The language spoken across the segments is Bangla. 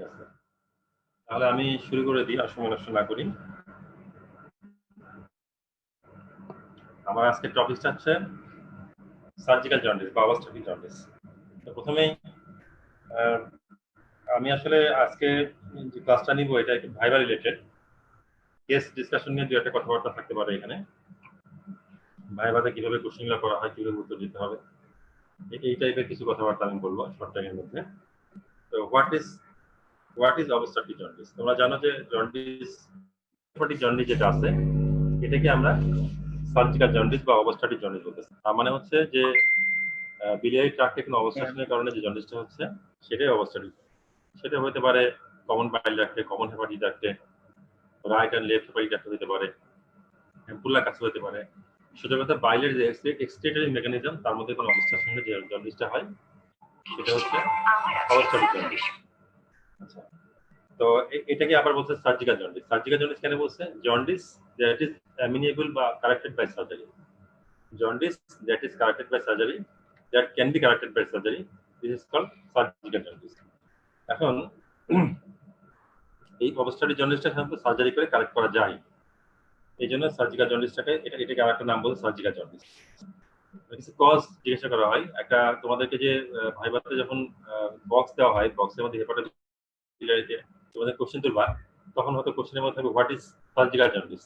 আছে, তাহলে আমি শুরু করে দিই, আর সময় নষ্ট না করি। আমার আজকে টপিকটা হচ্ছে সার্জিক্যাল জন্ডিস বা অবস্ট্রাকটিভ জন্ডিস। তো প্রথমেই আমি আসলে আজকে যে ক্লাসটা নিব এটা একটু ভাইবা রিলেটেড, কেস ডিসকাশন নিয়ে দু একটা কথাবার্তা থাকতে পারে এখানে। ভাইভাতে কিভাবে কোশ্চেনগুলো করা হয়, কিভাবে উত্তর দিতে হবে, এই টাইপের কিছু কথাবার্তা আমি বলবো শর্ট টাইমের মধ্যে। তো হোয়াট ইজ অবস্ট্রাকটিভ জন্ডিস? তোমরা জানো যে জন্ডিস জন্ডিস যেটা আছে এটাকে আমরা সার্জিক্যাল জন্ডিস বা অবস্ট্রাকটিভ জন্ডিস বলতেছি। তার মানে হচ্ছে যে biliary ট্র্যাক্টে কোনো অবস্ট্রাকশনের কারণে যে জন্ডিসটা হচ্ছে সেটাই অবস্ট্রাকটিভ। সেটা হতে পারে কমন বাইল ডাক্টে, কমন হেপাটিক ডাক্টে, রাইট এন্ড লেফট হেপাটিক ডাক্টে হতে পারে, অ্যাম্পুলার কাছে হতে পারে। সোজা কথা বাইলের যে এক্সক্রিটরি মেকানিজম তার মধ্যে কোনো অবস্ট্রাকশনে যে জন্ডিসটা হয় সেটা হচ্ছে অবস্ট্রাকটিভ জন্ডিস। আচ্ছা, তো এটাকে আবার বলছে সার্জিক্যাল জন্ডিস। সার্জিক্যাল জন্ডিস কেন বলছে? জন্ডিস দ্যাট ইজ অ্যামিনিয়েবল বা corrected by surgery. Jaundice that is corrected by surgery, that can be corrected by surgery, this is called surgical jaundice. এখন এই অবস্ট্রাকটিভ জন্ডিসটা সাধারণত সার্জারি করে কারেক্ট করা যায়, এই জন্য সার্জিক্যাল জন্ডিসটাকে এটাকে আরেকটা নাম বলে সার্জিক্যাল জন্ডিস। কিছু কজ জিজ্ঞাসা করা হয়, একটা তোমাদেরকে যে ভাইভাতে যখন বক্স দেওয়া হয়, বক্সের মধ্যে হেপাটাইটিস বিলিয়ারিতে তোমাদের কোশ্চেন তুলবা, তখন হয়তো কোশ্চেনের মধ্যে থাকবে what is surgical jaundice,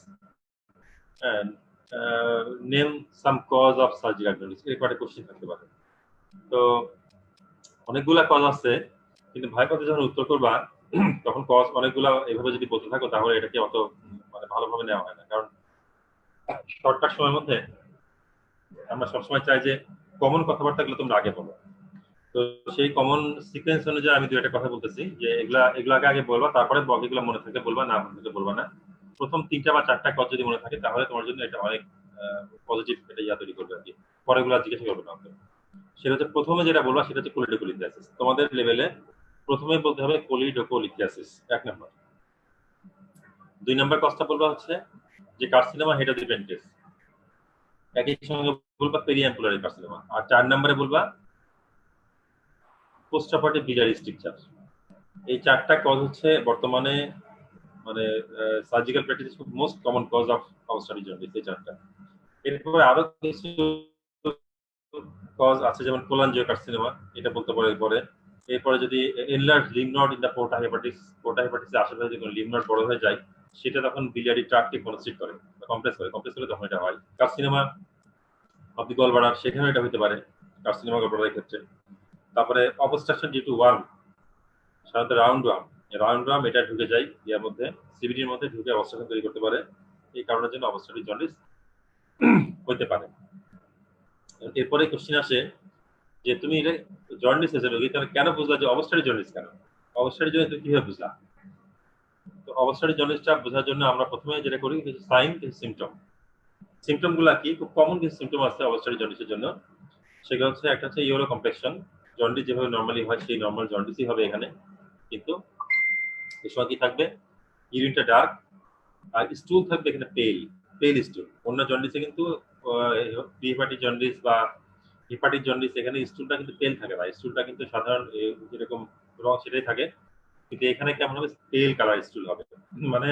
name some cause of surgical jaundice, এরকম একটা কোশ্চেন থাকতে পারে। তো অনেকগুলা কজ আছে, কিন্তু ভাইভাতে যখন উত্তর করবা তখন কজ অনেকগুলা এভাবে যদি বলতে থাকো তাহলে এটাকে অত মানে ভালোভাবে নেওয়া হয় না। কারণ শর্টকাট সময়ের মধ্যে আমরা সবসময় চাই যে কমন কথাবার্তাগুলো তোমরা আগে বলো। তো সেই কমন সিকোয়েন্স অনুযায়ী আমি দু একটা কথা বলতেছি যে এগুলো আগে বলবা, তারপরে বাকিগুলো মনে থাকলে বলবা, না মনে থাকলে বলবা না। প্রথম 3টা বা 4টা কথা যদি মনে থাকে তাহলে তোমার জন্য এটা অনেক পজিটিভ একটা ইয়া তৈরি করবে আর কি, পরেগুলো জিজ্ঞাসা করবে না। সেটা হচ্ছে প্রথমে যেটা বলবা সেটা হচ্ছে কোলিডোকোলিথিয়াসিস। তোমাদের লেভেলে প্রথমে বলতে হবে কোলিডোকোলিথিয়াসিস, 1 নম্বর। 2 নম্বর কথা বলবা হচ্ছে যে কার্সিনোমা হেড অফ দি পেন্টেস, একই সঙ্গে বলবা পেরিঅ্যাম্পুলারি কার্সিনোমা। আর 4 নম্বরে বলবা পোস্ট-অপারেটিভ biliary stricture। এই 4টা কজ হচ্ছে বর্তমানে মানে সার্জিক্যাল প্র্যাকটিসে খুব most common cause of obstructive jaundice, এই 4টা। এরপরে আরো কিছু কজ আছে, যেমন কোলানজিওকার্সিনোমা, এটা বলতে পারে পরে। এরপরে যদি enlarge lymph node in the porta হেপাটিসের আশেপাশে যদি কোনো লিম্ফ নোড বড় হয়ে যায়, সেটা তখন biliary ট্র্যাক্টকে কনস্ট্রিক্ট করে, কমপ্রেস করে তখন এটা হয়। কার্সিনোমা অফ দি গলব্লাডার, সেখানেও এটা হতে পারে কার্সিনোমা গলব্লাডারের ক্ষেত্রে। তারপরে অবস্ট্রাকশন ডিউ টু ওয়ার্ম, সাধারণত রাউন্ড ওয়ার্ম এটা ঢুকে যায় ইয়ার মধ্যে, সিবিডির মধ্যে ঢুকে অবস্ট্রাকশন তৈরি করতে পারে, এই কারণের জন্য অবস্ট্রাকটিভ জন্ডিস হতে পারে। এরপরে কোশ্চেন আসে যে তুমি এটা জন্ডিস হয়েছে রোগী, তাহলে কেন বুঝলা যে অবস্ট্রাকটিভ জন্ডিস কেন? অবস্ট্রাকটিভ জন্ডিস তুমি কিভাবে বুঝলা? তো অবস্ট্রাকটিভ জন্ডিসটা বোঝার জন্য আমরা প্রথমে যেটা করি কিছু সাইন, কিছু সিমটম। সিমটম গুলা কি? খুব কমন কিছু সিমটম আছে অবস্ট্রাকটিভ জন্ডিসের জন্য। সেটা হচ্ছে একটা হচ্ছে ইয়েলো কমপ্লেক্সন, জন্ডিস যেভাবে নর্মালি হয় সেই নর্মাল জন্ডিসই হবে এখানে, কিন্তু এর সময় কি থাকবে? ইউরিনটা ডার্ক, আর স্টুল থাকবে এখানে পেল স্টুল। অন্য জন্ডিসে কিন্তু প্রি-হেপাটিক জন্ডিস বা হেপাটিক জন্ডিস এখানে স্টুলটা কিন্তু পেল থাকে না, স্টুলটা কিন্তু সাধারণ যেরকম রং সেটাই থাকে, কিন্তু এখানে কেমন হবে? পেল কালার স্টুল হবে। মানে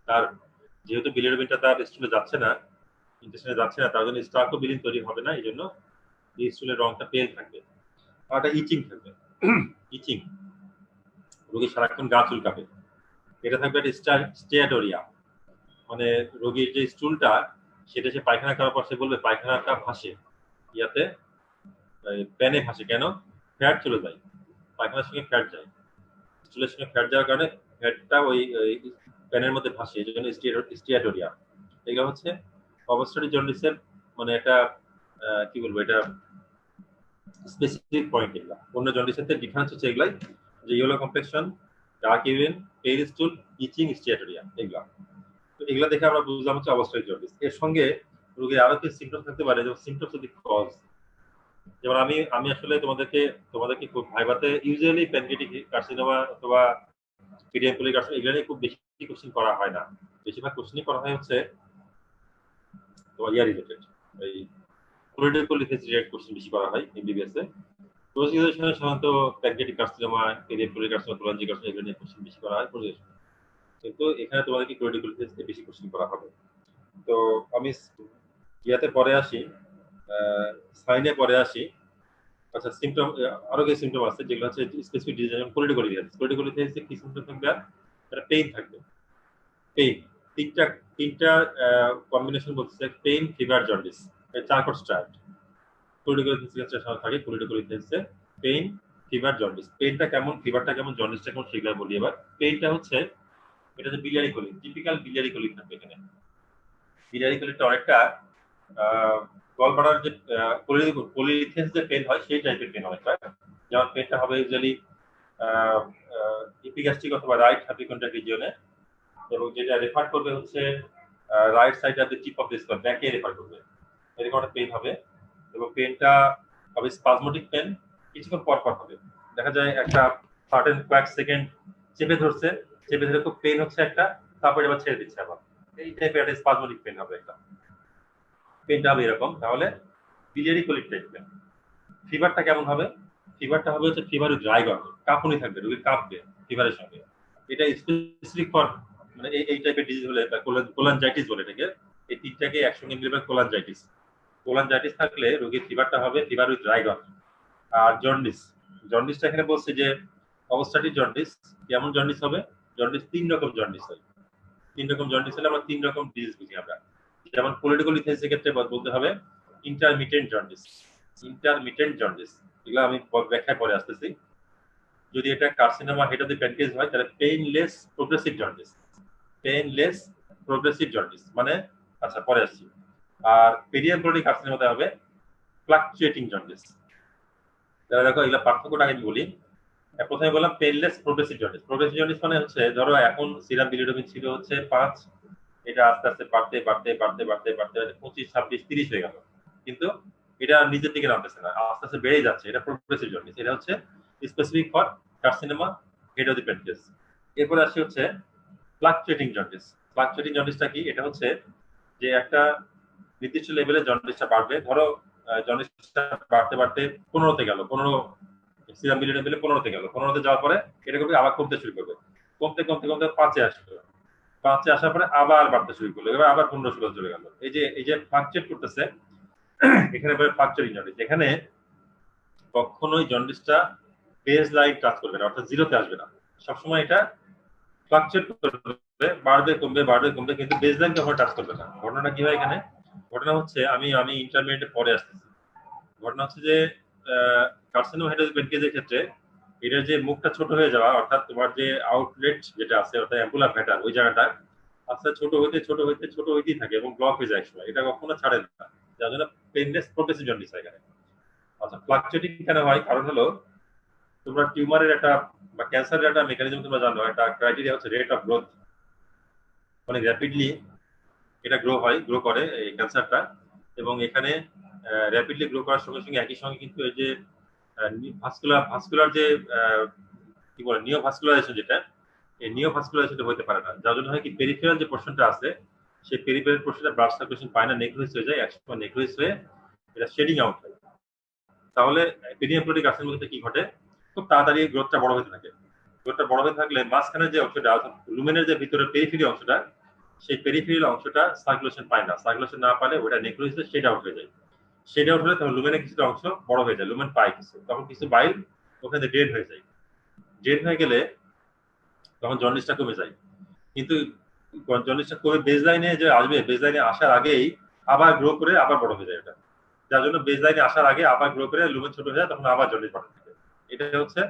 তার যেহেতু বিলিরুবিনটা তার স্টুলে যাচ্ছে না, ইন্টেস্টাইনে যাচ্ছে না, তার জন্য স্টার্কোবিলিন তৈরি হবে না, এই জন্য এই স্টুলের রংটা পেল থাকবে। আর একটা ইচিং থাকবে, ইচিং, রোগী সারাক্ষণ গা চুলকাবে। এটা থাকবে একটা স্টিয়াটোরিয়া, মানে রোগীর যে স্টুলটা সেটা সে পায়খানা করার পর সে বলবে পায়খানাটা ভাসে ইয়াতে, প্যানে ভাসে কেন? ফ্যাট চলে যায়, পায়খানার সঙ্গে ফ্যাট যায়, স্টুলের সঙ্গে ফ্যাট যাওয়ার কারণে ফ্যাটটা ওই প্যানের মধ্যে ভাসে, এই জন্য স্টিয়াটোরিয়া। এগুলো হচ্ছে অবস্ট্রাকটিভ জন্ডিসের মানে একটা কি বলবো, এটা স্পেসিফিক পয়েন্ট। এগুলা অন্য জন্ডিসের থেকে ডিফারেন্স হচ্ছে এগুলাই, যে ইয়েলো কমপ্লেক্সন, ডার্ক ইউরিন, পেল স্টুল, ইচিং, স্টিয়াটোরিয়া, এগুলা। তো এগুলা দেখে আমরা বুঝলাম হচ্ছে অবস্ট্রাকটিভ জন্ডিস। এর সঙ্গে রোগীর আরো কিছু সিমটম থাকতে পারে, যেমন সিমটমস অফ দি কজ। যেমন আমি আসলে তোমাদেরকে খুব ভাইভাতে ইউজুয়ালি প্যানক্রিয়াটিক কার্সিনোমা অথবা পেরিয়াম্পুলারি কার্সিনোমা এগুলো নিয়ে খুব বেশি কোশ্চেন করা হয় না। বেশিরভাগ কোশ্চেনই করা হয় হচ্ছে তোমার ইয়া রিলেটেড, এই কোলিডোকোলিথিয়াসিস রিলেটেড কোশ্চেন বেশি করা হয় এমবিবিএস এ। প্রসিকিউশনে সাধারণত প্যানক্রিয়াটিক কার্সিনোমা, পেরিফেরাল কার্সিনোমা, কোলঞ্জিওকার্সিনোমা এগুলো নিয়ে কোশ্চেন বেশি করা হয় প্রসিকিউশন। কিন্তু এখানে তোমাদেরকে কোলিডিকুলিটিস নিয়ে বেশি কোশ্চেন করা হবে। তো আমি ইয়াতে পরে আসি, সাইনে পরে আসি। আচ্ছা, সিমটম আরো কিছু সিমটম আছে যেগুলো হচ্ছে স্পেসিফিক ডিজিজ, যেমন কোলিডিকুলিটিস। কোলিডিকুলিটিসে কি সিমটম থাকবে? একটা পেইন থাকবে। পেইন তিনটা তিনটা কম্বিনেশন বলছে, পেইন, ফিভার, জন্ডিস। চারকোট স্ট্রাট কোলিডিকুলিটিসের ক্ষেত্রে সাধারণত থাকে। কোলিডিকুলিটিসে পেইন, ফিভার, জন্ডিস। পেইনটা কেমন, ফিভারটা কেমন, জন্ডিসটা কেমন সেগুলো বলি এবার। পেইনটা হচ্ছে, এটা হচ্ছে biliary colic, typical biliary colic থাকবে এখানে। বিলিয়ারি কোলিনটা অনেকটা গলব্লাডার যে কোলিথেন্স যে পেন হয় সেই টাইপের পেন অনেকটা। যেমন পেনটা হবে ইউজুয়ালি ইপিগ্যাস্ট্রিক অথবা রাইট হ্যাপিকন্ড্রাইট রিজিয়নে, এবং যেটা রেফার করবে হচ্ছে right side of the tip of this spine, ব্যাকে রেফার করবে। এরকম একটা পেন হবে, এবং পেনটা হবে স্পাজমোটিক পেন, কিছুক্ষণ পর পর হবে। দেখা যায় একটা সার্টেন কয়েক সেকেন্ড চেপে ধরছে, চেপে ধরে খুব পেন হচ্ছে একটা, তারপরে আবার ছেড়ে দিচ্ছে আবার। এই টাইপের একটা স্পাজমোটিক পেন হবে একটা, পেনটা হবে এরকম। তাহলে বিলিয়ারি কোলিক টাইপ পেন। ফিভারটা কেমন হবে? ফিভারটা হবে হচ্ছে ফিভার উইথ ড্রাই গর্ভ, কাঁপুনি থাকবে, রোগী কাঁপবে ফিভারের সঙ্গে। এটা স্পেসিফিক ফর মানে এই টাইপের ডিজিজ হলে কোলানজাইটিস বলে এটাকে। এই তিনটাকে একসঙ্গে মিলে কোলানজাইটিস। কোলানজাইটিস থাকলে রোগীর ফিভারটা হবে ফিভার উইথ ড্রাই গর্ভ। আর জন্ডিস, জন্ডিসটা এখানে বলছে যে অবস্থাটি জন্ডিস। কেমন জন্ডিস হবে? জন্ডিস তিন রকম জন্ডিস হয়। তিন রকম জন্ডিস হলে আমরা তিন রকম ডিজিজ বুঝি আমরা। যেমন কোলিডিকুলিথিসের ক্ষেত্রে বলতে হবে ইন্টারমিটেন্ট জন্ডিস। ইন্টারমিটেন্ট জন্ডিস, এগুলো আমি ব্যাখ্যায় পরে আসতেছি। যদি এটা carcinoma head of the pancreas হয় তাহলে painless progressive jaundice. Painless progressive jaundice মানে, আচ্ছা পরে আসছি। আর পেরিয়াম্পোরিক কার্সিনোমাতে হবে ফ্লাকচুয়েটিং জন্ডিস। তাহলে দেখো এগুলো পার্থক্যটা আমি বলি। প্রথমে বললাম painless progressive jaundice. Progressive jaundice মানে হচ্ছে, ধরো এখন সিরাম বিলিরুবিন ছিল হচ্ছে 5, এটা আস্তে আস্তে বাড়তে বাড়তে বাড়তে বাড়তে বাড়তে 25, 26, 30 হয়ে গেল, কিন্তু এটা নিজের দিকে নামতেছে না, আস্তে আস্তে বেড়ে যাচ্ছে। এটা প্রোগ্রেসিভ জন্ডিস। এটা হচ্ছে specific for carcinoma head of the pancreas. এরপরে আসছে হচ্ছে ফ্লাকচুয়েটিং জন্ডিস। ফ্লাকচুয়েটিং জন্ডিসটা কি? এটা হচ্ছে যে একটা নির্দিষ্ট লেভেলে জন্ডিসটা বাড়বে। ধরো জন্ডিসটা বাড়তে বাড়তে 15তে গেল, 15 সিরাম বিলিরুবিন 15তে গেল, 15তে যাওয়ার পরে এটা করবে আবার কমতে শুরু করবে, কমতে কমতে কমতে 5-এ আসবে, 5-এ আসার পরে আবার বাড়তে শুরু করলো, এবার আবার 15-16 চলে গেল। এই যে ফ্লাকচুয়েট করতেছে, এখানে বলে ফ্লাকচুয়েটিং জন্ডিস। এখানে কখনোই জন্ডিসটা বেস লাইন টাচ করবে না, অর্থাৎ জিরোতে আসবে না। সবসময় এটা ফ্লাকচুয়েট করবে, বাড়বে কমবে বাড়বে কমবে, কিন্তু বেস লাইন কখনো টাচ করবে না। ঘটনাটা কি হয় এখানে? ঘটনা হচ্ছে, আমি ইন্টারমিডিয়েটে পরে আসতেছি। ঘটনা হচ্ছে যে কার্সিনোমা হেড অফ দ্য প্যানক্রিয়াসের ক্ষেত্রে এটার যে মুখটা ছোট হয়ে যাওয়া, অর্থাৎ তোমার যে আউটলেট যেটা আছে, অর্থাৎ অ্যাম্পুলার ভ্যাটার, ওই জায়গাটা আস্তে ছোট হইতে ছোট হইতে ছোট হইতেই থাকে এবং ব্লক হয়ে যায় একসময়, এটা কখনো ছাড়ে না, যার জন্য পেইনলেস প্রোগ্রেসিভ জন্ডিস হয় এখানে। আচ্ছা, ফ্লাকচুয়েটিং কেন হয়? কারণ হলো, তোমরা টিউমারের একটা বা ক্যান্সারের একটা মেকানিজম তোমরা জানো, একটা ক্রাইটেরিয়া হচ্ছে রেট অফ গ্রোথ। অনেক র্যাপিডলি এটা গ্রো করে এই ক্যান্সারটা, এবং এখানে র্যাপিডলি গ্রো করার সঙ্গে সঙ্গে একই সঙ্গে কিন্তু এই যে ভাস্কুলার যে কি বলে নিওভাস্কুলারাইজেশন, যেটা এই নিওভাস্কুলারাইজেশন হতে পারে না, যার জন্য হয় কি পেরিফেরাল যে পোর্শনটা আছে, সেই পেরিফেরাল পোর্শনটা ব্লাড সার্কুলেশন পায় না, নেক্রোসিস হয়ে যায়, একসময় নেক্রোসিস হয়ে এটা শেডিং আউট হয়। তাহলে পেরিয়াম্পোরিক কার্সিনোমার মধ্যে কি ঘটে? খুব তাড়াতাড়ি গ্রোথটা বড় হতে থাকে। গ্রোথটা বড় হতে থাকলে মাঝখানে যে অংশটা, লুমেনের যে ভিতরে পেরিফেরি অংশটা, সেই পেরিফেরিয়াল অংশটা সার্কুলেশন পায় না। সার্কুলেশন না পালে ওটা নেক্রোসিসে শেড আউট হয়ে যায়। শেড আউট হলে তখন লুমেনের কিছুটা অংশ বড় হয়ে যায়, লুমেন পায় কিছু, তখন কিছু বাইল ওখানে ড্রেন হয়ে যায়। ড্রেন হয়ে গেলে তখন জন্ডিসটা কমে যায়। কিন্তু জন্ডিসটা কমে বেজ লাইনে যে আসবে, বেজ লাইনে আসার আগেই আবার গ্রো করে আবার বড় হয়ে যায় এটা, যার জন্য বেজ লাইনে আসার আগে আবার গ্রো করে লুমেন ছোট হয়ে যায়, তখন আবার জন্ডিস বাড়তে থাকে। এটা হচ্ছে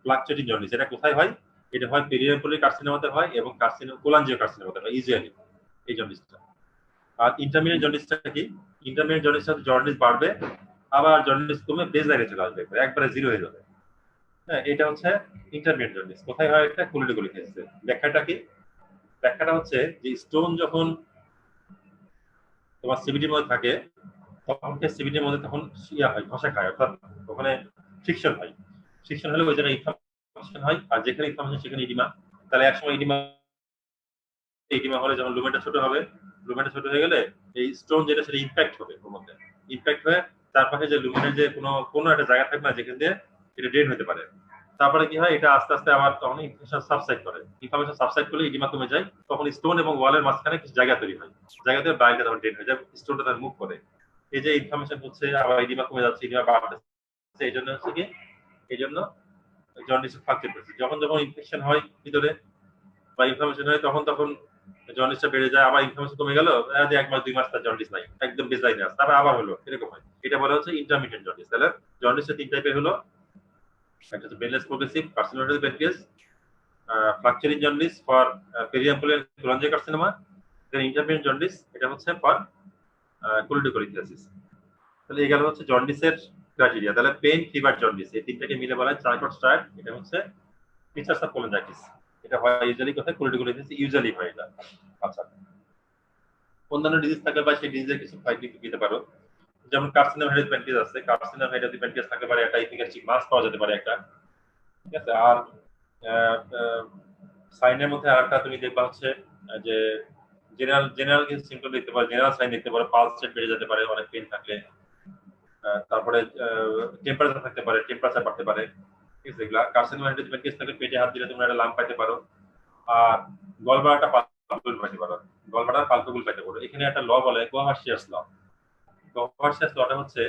ফ্লাকচুয়েটিং জন্ডিস। এটা কোথায় হয়? এটা হয় পেরিয়াম্পোরিক কার্সিনোমাতে হয় এবং কোলাঞ্জিও কার্সিনোমাতে হয় ইউজুয়ালি এই জন্ডিসটা। আর ইন্টারমিডিয়েট জন্ডিসটা কি? ইন্টারমিডিয়েট জন্ডিসটা জন্ডিস বাড়বে, আবার জন্ডিস কমে বেজ লাইনে চলে আসবে, একবারে জিরো হয়ে যাবে। হ্যাঁ, এটা হচ্ছে ইন্টারমিডিয়েট জন্ডিস। কোথায় হয়? এটা কোলিডিকুলিথিসে। ব্যাখ্যাটা কি? ব্যাখ্যাটা হচ্ছে যে স্টোন যখন তোমার সিভিটির মধ্যে থাকে, তখন সিভিটির মধ্যে তখন ইয়া হয়, ঘষা খায়, অর্থাৎ ওখানে ফ্রিকশন হয়। ফ্রিকশন হলে ওই জায়গায় ইনফ্লামেশন হয়, আর যেখানে ইনফ্লামেশন সেখানে ইডিমা। তাহলে একসময় ইডিমা হলে যখন লুমেনটা ছোট হবে, লুমেনটা ছোট হয়ে গেলে এই স্টোন যেটা সেটা ইম্প্যাক্ট হবে ওর মধ্যে। ইম্প্যাক্ট হয়ে তার পাশে যে লুমেনের যে কোনো একটা জায়গা থাকবে না, যেখান দিয়ে এটা ড্রেন হতে পারে। তারপরে কি হয়, এটা আস্তে আস্তে আবার তখন ইনফ্লেমেশন সাবসাইড করে, ইনফ্লেমেশন সাবসাইড করলে ইডিমা কমে যায়, তখন স্টোন এবং ওয়ালের মাঝখানে কিছু জায়গা তৈরি হয়, জায়গাতে বাইলটা তখন ড্রেন হয়ে যায়, স্টোনটা তখন মুভ করে। এই যে ইনফ্লেমেশন হচ্ছে, আবার ইডিমা কমে যাচ্ছে, ইডিমা বাড়তেছে, এই জন্য হচ্ছে কি, এই জন্য জন্ডিস ফ্লাকচুয়েট করছে। যখন যখন ইনফেকশন হয় ভিতরে বা ইনফ্লামেশন হয়, তখন তখন জন্ডিসটা বেড়ে যায়, আবার ইনফ্লামেশন কমে গেল, যে 1 মাস 2 মাস তার জন্ডিস নাই, একদম বেজলাইনে আছে, তারপর আবার হলো, এরকম হয়। এটা বলা হচ্ছে ইন্টারমিটেন্ট জন্ডিস। তাহলে জন্ডিসের 3 টাইপের হলো, একটা হচ্ছে painless progressive carcinomatous pancreas, fluctuating jaundice for periampullary cholangiocarcinoma, then intermittent jaundice, এটা হচ্ছে ফর কোলিডোকোলিথিয়াসিস। তাহলে এই গেল হচ্ছে জন্ডিসের ক্রাইটেরিয়া। তাহলে পেইন, ফিভার, জন্ডিস, এই তিনটাকে মিলে বলা হয় চার্কট স্টার্ট। এটা হচ্ছে ফিচার্স অফ কোলাঞ্জাইটিস। এটা হয় ইউজুয়ালি কোথায়, কোলিডোকোলিথিয়াসিস ইউজুয়ালি হয় এটা। আচ্ছা, অন্যান্য ডিজিজ থাকলে বা সেই ডিজিজের কিছু ফাইন্ডিং দিতে পারো, যেমন কার্সিনোম হেড প্যানক্রিয়াস আছে, কার্সিনোম হেড প্যানক্রিয়াস থাকতে পারে, একটা ইফিকাসি মাস পাওয়া যেতে পারে একটা, ঠিক আছে। আর সাইনের মধ্যে আরেকটা তুমি দেখবা হচ্ছে যে জেনারেল জেনারেল কিছু সিম্পটম দেখতে পারো, জেনারেল সাইন দেখতে পারো, পালস রেট বেড়ে যেতে পারে অনেক পেইন থাকলে, তারপরে টেম্পারেচার থাকতে পারে, টেম্পারেচার বাড়তে পারে, ঠিক আছে। এগুলা কার্সিনোম হেড প্যানক্রিয়াস থাকলে পেটে হাত দিলে তোমরা একটা লাম্প পাইতে পারো, আর গলব্লাডারটা পালপেবল পাইতে পারো, গলব্লাডার পালপেবল পাইতে পারো। এখানে একটা ল বলে কোভার্সিয়াস ল। কোভার্সিয়াস লটা হচ্ছে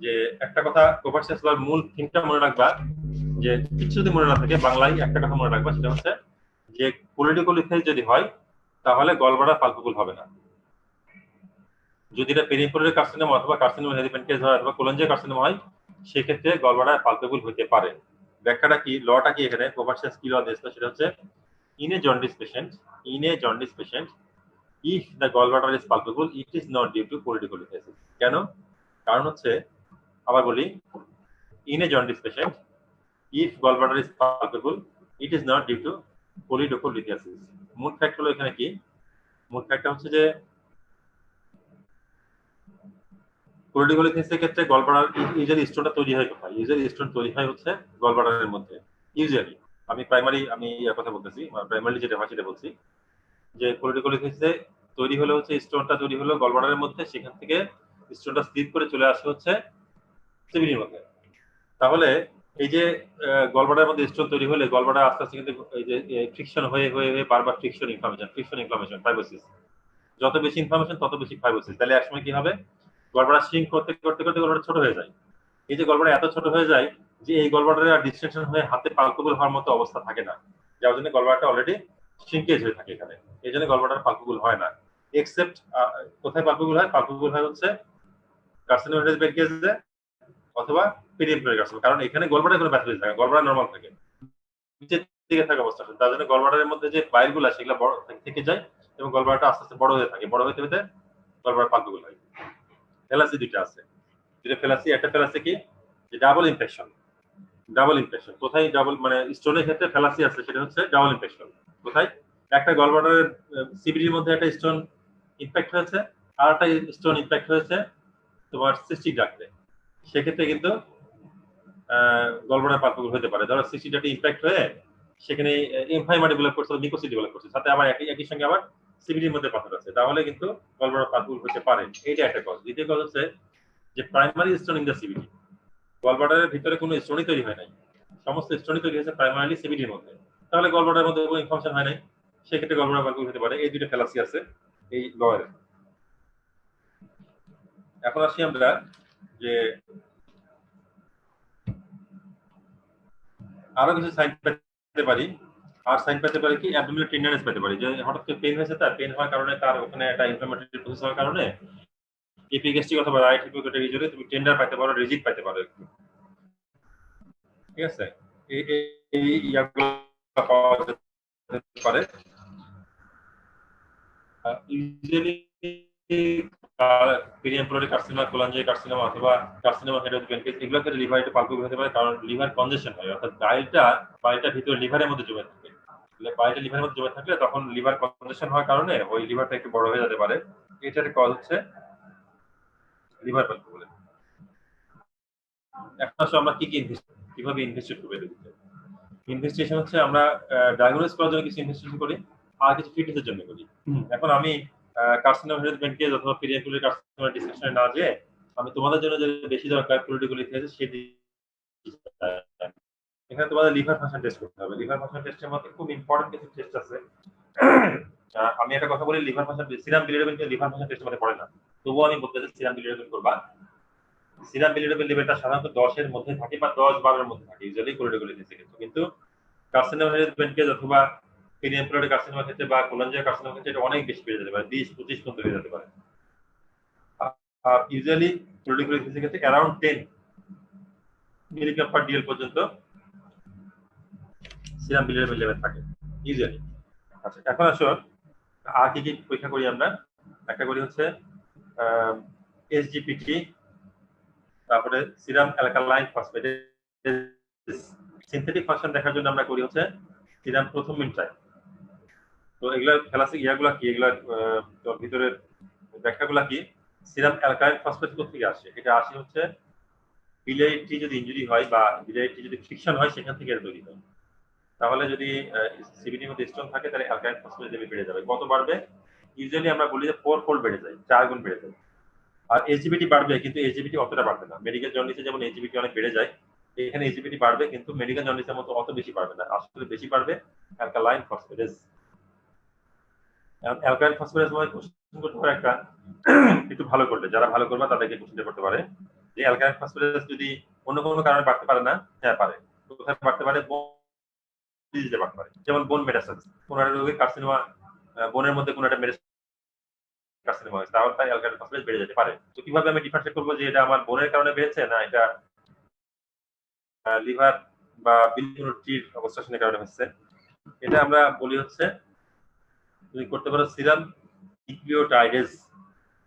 যে, একটা কথা কোভার্সিয়াস লর মূল থিমটা মনে রাখবা, যে কিছু যদি মনে না থাকে বাংলায় একটা কথা মনে রাখবা, সেটা হচ্ছে যে কোলিডোকোলিথিয়াস যদি হয় তাহলে গলব্লাডার পালপেবল হবে না। যদি এটা পেরিফেরাল কার্সিনোম অথবা কার্সিনোম হেড প্যানক্রিয়াস হয় অথবা কোলঞ্জিয়া কার্সিনোম হয়, সেক্ষেত্রে গলব্লাডার পালপেবল হতে পারে। ব্যাখ্যাটা কি, লটা কি এখানে কোভার্সিয়াস কি ল দিয়েছে, সেটা হচ্ছে in a jaundice patient, if the gallbladder is palpable, it is not due to choledocholithiasis. কেন? কারণ হচ্ছে, আবার বলি, in a jaundice patient, if gallbladder is palpable, it is not due to choledocholithiasis. মূল ফ্যাক্ট হলো এখানে কি, মূল ফ্যাক্টটা হচ্ছে যে কোলিডোকোলিথিয়াসের ক্ষেত্রে গলব্লাডার ইউজুয়ালি স্টোনটা তৈরি হয় কোথায়, ইউজুয়ালি স্টোন তৈরি হয় হচ্ছে গলব্লাডারের মধ্যে ইউজুয়ালি। আমি প্রাইমারি, আমি এর কথা বলতেছি, প্রাইমারি যেটা হয় সেটা বলছি, যে কোলিডোকোলিথিসে তৈরি হলো হচ্ছে স্টোনটা তৈরি হলো গলব্লাডারের মধ্যে, সেখান থেকে স্টোনটা স্লিপ করে চলে আসে হচ্ছে সিভিলির মধ্যে। তাহলে এই যে গলব্লাডারের মধ্যে স্টোন তৈরি হলে গলব্লাডার আস্তে আস্তে কিন্তু এই যে ফ্রিকশন হয়ে হয়ে হয়ে বারবার ফ্রিকশন ইনফ্লামেশন ফাইব্রোসিস, যত বেশি ইনফ্লামেশন তত বেশি ফাইব্রোসিস। তাহলে একসময় কি হবে, গলব্লাডার শ্রিঙ্ক করতে করতে করতে গলব্লাডার ছোট হয়ে যায়। এই যে গলব্লাডার এত ছোট হয়ে যায় যে এই গলব্লাডারে আর ডিস্ট্রাকশন হয়ে হাতে পালপেবল হওয়ার মতো অবস্থা থাকে না, যার জন্য গলব্লাডারটা অলরেডি শ্রিঙ্কেজ হয়ে থাকে এখানে, এই জন্য গলব্লাডার পালপেবল হয় না। এক্সেপ্ট কোথায় পালপেবল হয়, পালপেবল হয় হচ্ছে কার্সিনোম হেড প্যানক্রিয়াসে অথবা পেরিফেরাল কার্সিনোম, কারণ এখানে গলব্লাডারে কোনো প্যাথোলজি থাকে, গলব্লাডার নরমাল থাকে, নিচের দিকে থাকা অবস্থা, তার জন্য গলব্লাডারের মধ্যে যে বাইলগুলো সেগুলো বড় থেকে যায় এবং গলব্লাডারটা আস্তে আস্তে বড় হয়ে থাকে, বড় হতে হতে গলব্লাডার পালপেবল হয়। ফেলাসি দুইটা আছে, দুটো ফেলাসি, একটা ফেলাসি কি, যে ডাবল ইনফেকশন। ডাবল ইনফেকশন কোথায়, ডাবল মানে স্টোনের ক্ষেত্রে ফেলাসি আছে, সেটা হচ্ছে ডাবল ইনফেকশন। কোথায়, একটা গলব্লাডারের সিবিডির মধ্যে একটা স্টোন ইনফেক্ট হয়েছে, আর একটা স্টোন ইনফেক্ট হয়েছে তোমার সিস্টিক ডাক্টে, সেক্ষেত্রে কিন্তু গলব্লাডার পালপেবল হতে পারে। ধরো সিস্টিক ডাক্টে ইনফেক্ট হয়ে সেখানে এমফাইমা ডেভেলপ করছে, নিকোসিস ডেভেলপ করছে, সাথে আবার একই সঙ্গে আবার সিবিডির মধ্যে পাথর আছে, তাহলে কিন্তু গলব্লাডার পালপেবল হতে পারে। এইটা একটা কজ। দ্বিতীয় কজ হচ্ছে যে primary stone in the CBD, গলব্লাডারের ভিতরে কোনো স্টোনই তৈরি হয় নাই, সমস্ত স্টোনই তৈরি হয়েছে প্রাইমারিলি সিবিডির মধ্যে, তাহলে গলব্লাডারের মধ্যে কোনো ইনফেকশন হয় নাই, সেক্ষেত্রে গলব্লাডার পালপেবল হতে পারে। এই দুটো ফ্যালাসি আছে এই লয়ের। এখন আসি আমরা যে আরো কিছু সাইন পেতে পারি, আর সাইন পেতে পারি কি, অ্যাবডোমিনাল টেন্ডারনেস পেতে পারি, যে হঠাৎ করে পেইন হয়েছে, তার পেইন হওয়ার কারণে তার ওখানে একটা ইনফ্লামেটরি প্রসেস হওয়ার কারণে এপিগ্যাস্ট্রিক অথবা রাইট হিপোক্যাটারি জুড়ে তুমি টেন্ডার পেতে পারো, রিজিড পেতে পারো একটু, ঠিক আছে। এই ইয়াগুলো পাওয়া যেতে পারে ইউজুয়ালি পেরিয়াম্পুলারি কার্সিনোমা, কোলাঞ্জিয়া কার্সিনোমা অথবা কার্সিনোমা হেড অফ প্যানক্রিয়াস, এগুলোকে লিভার একটু পালপেবল হতে পারে, কারণ লিভার কনজেশন হয়, অর্থাৎ বাইলটা ভিতরে লিভারের মধ্যে জমে থাকে। বাইলটা লিভারের মধ্যে জমে থাকলে তখন লিভার কনজেশন হওয়ার কারণে ওই লিভারটা একটু বড় হয়ে যেতে পারে। এটার কজ হচ্ছে লিভার পালপেবল। এখন আসলে আমরা কিভাবে ইনভেস্টিগেট করবো এর ভিতরে। ইনভেস্টিগেশন হচ্ছে আমরা ডায়াগনোস করার জন্য কিছু ইনভেস্টিগেশন করি, আর কিছু ফিটনেসের জন্য করি। এখন আমি কার্সিনোম হেড প্যানক্রিয়াস অথবা পেরিয়াম্পুলারি কার্সিনোমা ডিসকাশনে না যেয়ে আমি তোমাদের জন্য যে বেশি দরকার কোলিডোকোলিথিয়াসিস সেটি এখানে তোমাদের লিভার ফাংশন টেস্ট করতে হবে। লিভার ফাংশন টেস্টের মধ্যে খুব ইম্পর্টেন্ট কিছু টেস্ট আছে। আমি একটা কথা বলি, লিভার ফাংশন সিরাম বিলিরুবিন কিন্তু লিভার ফাংশন টেস্টের মধ্যে পড়ে না, তবুও আমি বলতে চাই সিরাম বিলিরুবিন করবা। সিরাম বিলিরুবিন লেভেলটা সাধারণত 10 এর মধ্যে থাকে বা 10-12 এর মধ্যে থাকে ইউজুয়ালি কোলিডোগ্লিসিসে ক্ষেত্রে। কিন্তু কার্সিনোমার কেস অথবা পেনিয়াম্পুলারি কার্সিনোমার ক্ষেত্রে বা কোলনজিয়া কার্সিনোমার ক্ষেত্রে এটা অনেক বেশি বেড়ে যেতে পারে, 20-25 পর্যন্ত বেড়ে যেতে পারে। আর ইউজুয়ালি কোলিডোগ্লিসিসের ক্ষেত্রে অ্যারাউন্ড 10 মিলিগ্রাম পার ডিএল পর্যন্ত সিরাম বিলিরুবিন লেভেল থাকে ইউজুয়ালি। আচ্ছা, এখন আসো আর কি কি পরীক্ষা করি আমরা। একটা করি হচ্ছে এসজিপিটি, তারপরে serum alkaline phosphatase. Synthetic function দেখার জন্য আমরা করি হচ্ছে সিরাম প্রথম মিনটাইম। তো এগুলা ফেলাসি ইয়াগুলা কি, এগুলা ভিতরের ব্যাখ্যাগুলা কি। সিরাম অ্যালকালাইন ফসফেট কোথা থেকে আসে? এটা আসে হচ্ছে বিলিয়ারি যদি ইনজুরি হয় বা বিলিয়ারি যদি ফ্রিকশন হয়, সেখান থেকে এটা তৈরি হয়। তাহলে যদি সিবিটির মধ্যে স্টোন থাকে তাহলে অ্যালকালাইন ফসফেট লেভেল বেড়ে যাবে। কত বাড়বে? ইউজুয়ালি আমরা বলি যে 4 ফোল্ড বেড়ে যায়, 4 গুণ বেড়ে যায়। আর এসজিবিটি বাড়বে, কিন্তু এসজিবিটি অতটা বাড়বে না। মেডিকেল জন্ডিসে যেমন এসজিবিটি অনেক বেড়ে যায়, এখানে এসজিবিটি বাড়বে, কিন্তু মেডিকেল জন্ডিসের মতো অত বেশি বাড়বে না। আসলে বেশি বাড়বে অ্যালকালাইন ফসফেটেজ। অ্যালকালাইন ফসফেটেজ মানে কোশ্চেন করতে পারে একটা, একটু ভালো করলে, যারা ভালো করবে তাদেরকে কোশ্চেন করতে পারে যে অ্যালকালাইন ফসফেটেজ যদি অন্য কোনো কারণে বাড়তে পারে না? হ্যাঁ পারে। কোথায় বাড়তে পারে? ডিজিজে বাড়তে পারে, যেমন বোন মেটাস্টাসিস। কোন একটা রোগীর কার্সিনোমা, বোনের মধ্যে কোনো একটা কার্সিনোমা হয়েছে, তাহলে তার অ্যালকালাইন ফসফেটেজ বেড়ে যেতে পারে। তো কিভাবে আমি ডিফারেন্সিয়েট করবো যে এটা আমার বোনের কারণে বেড়েছে না এটা লিভার বা বিলিরুবিন অবস্ট্রাকশনের কারণে হচ্ছে? এটা আমরা বলি হচ্ছে তুমি করতে পারো সিরাম নিউক্লিওটাইডেজ।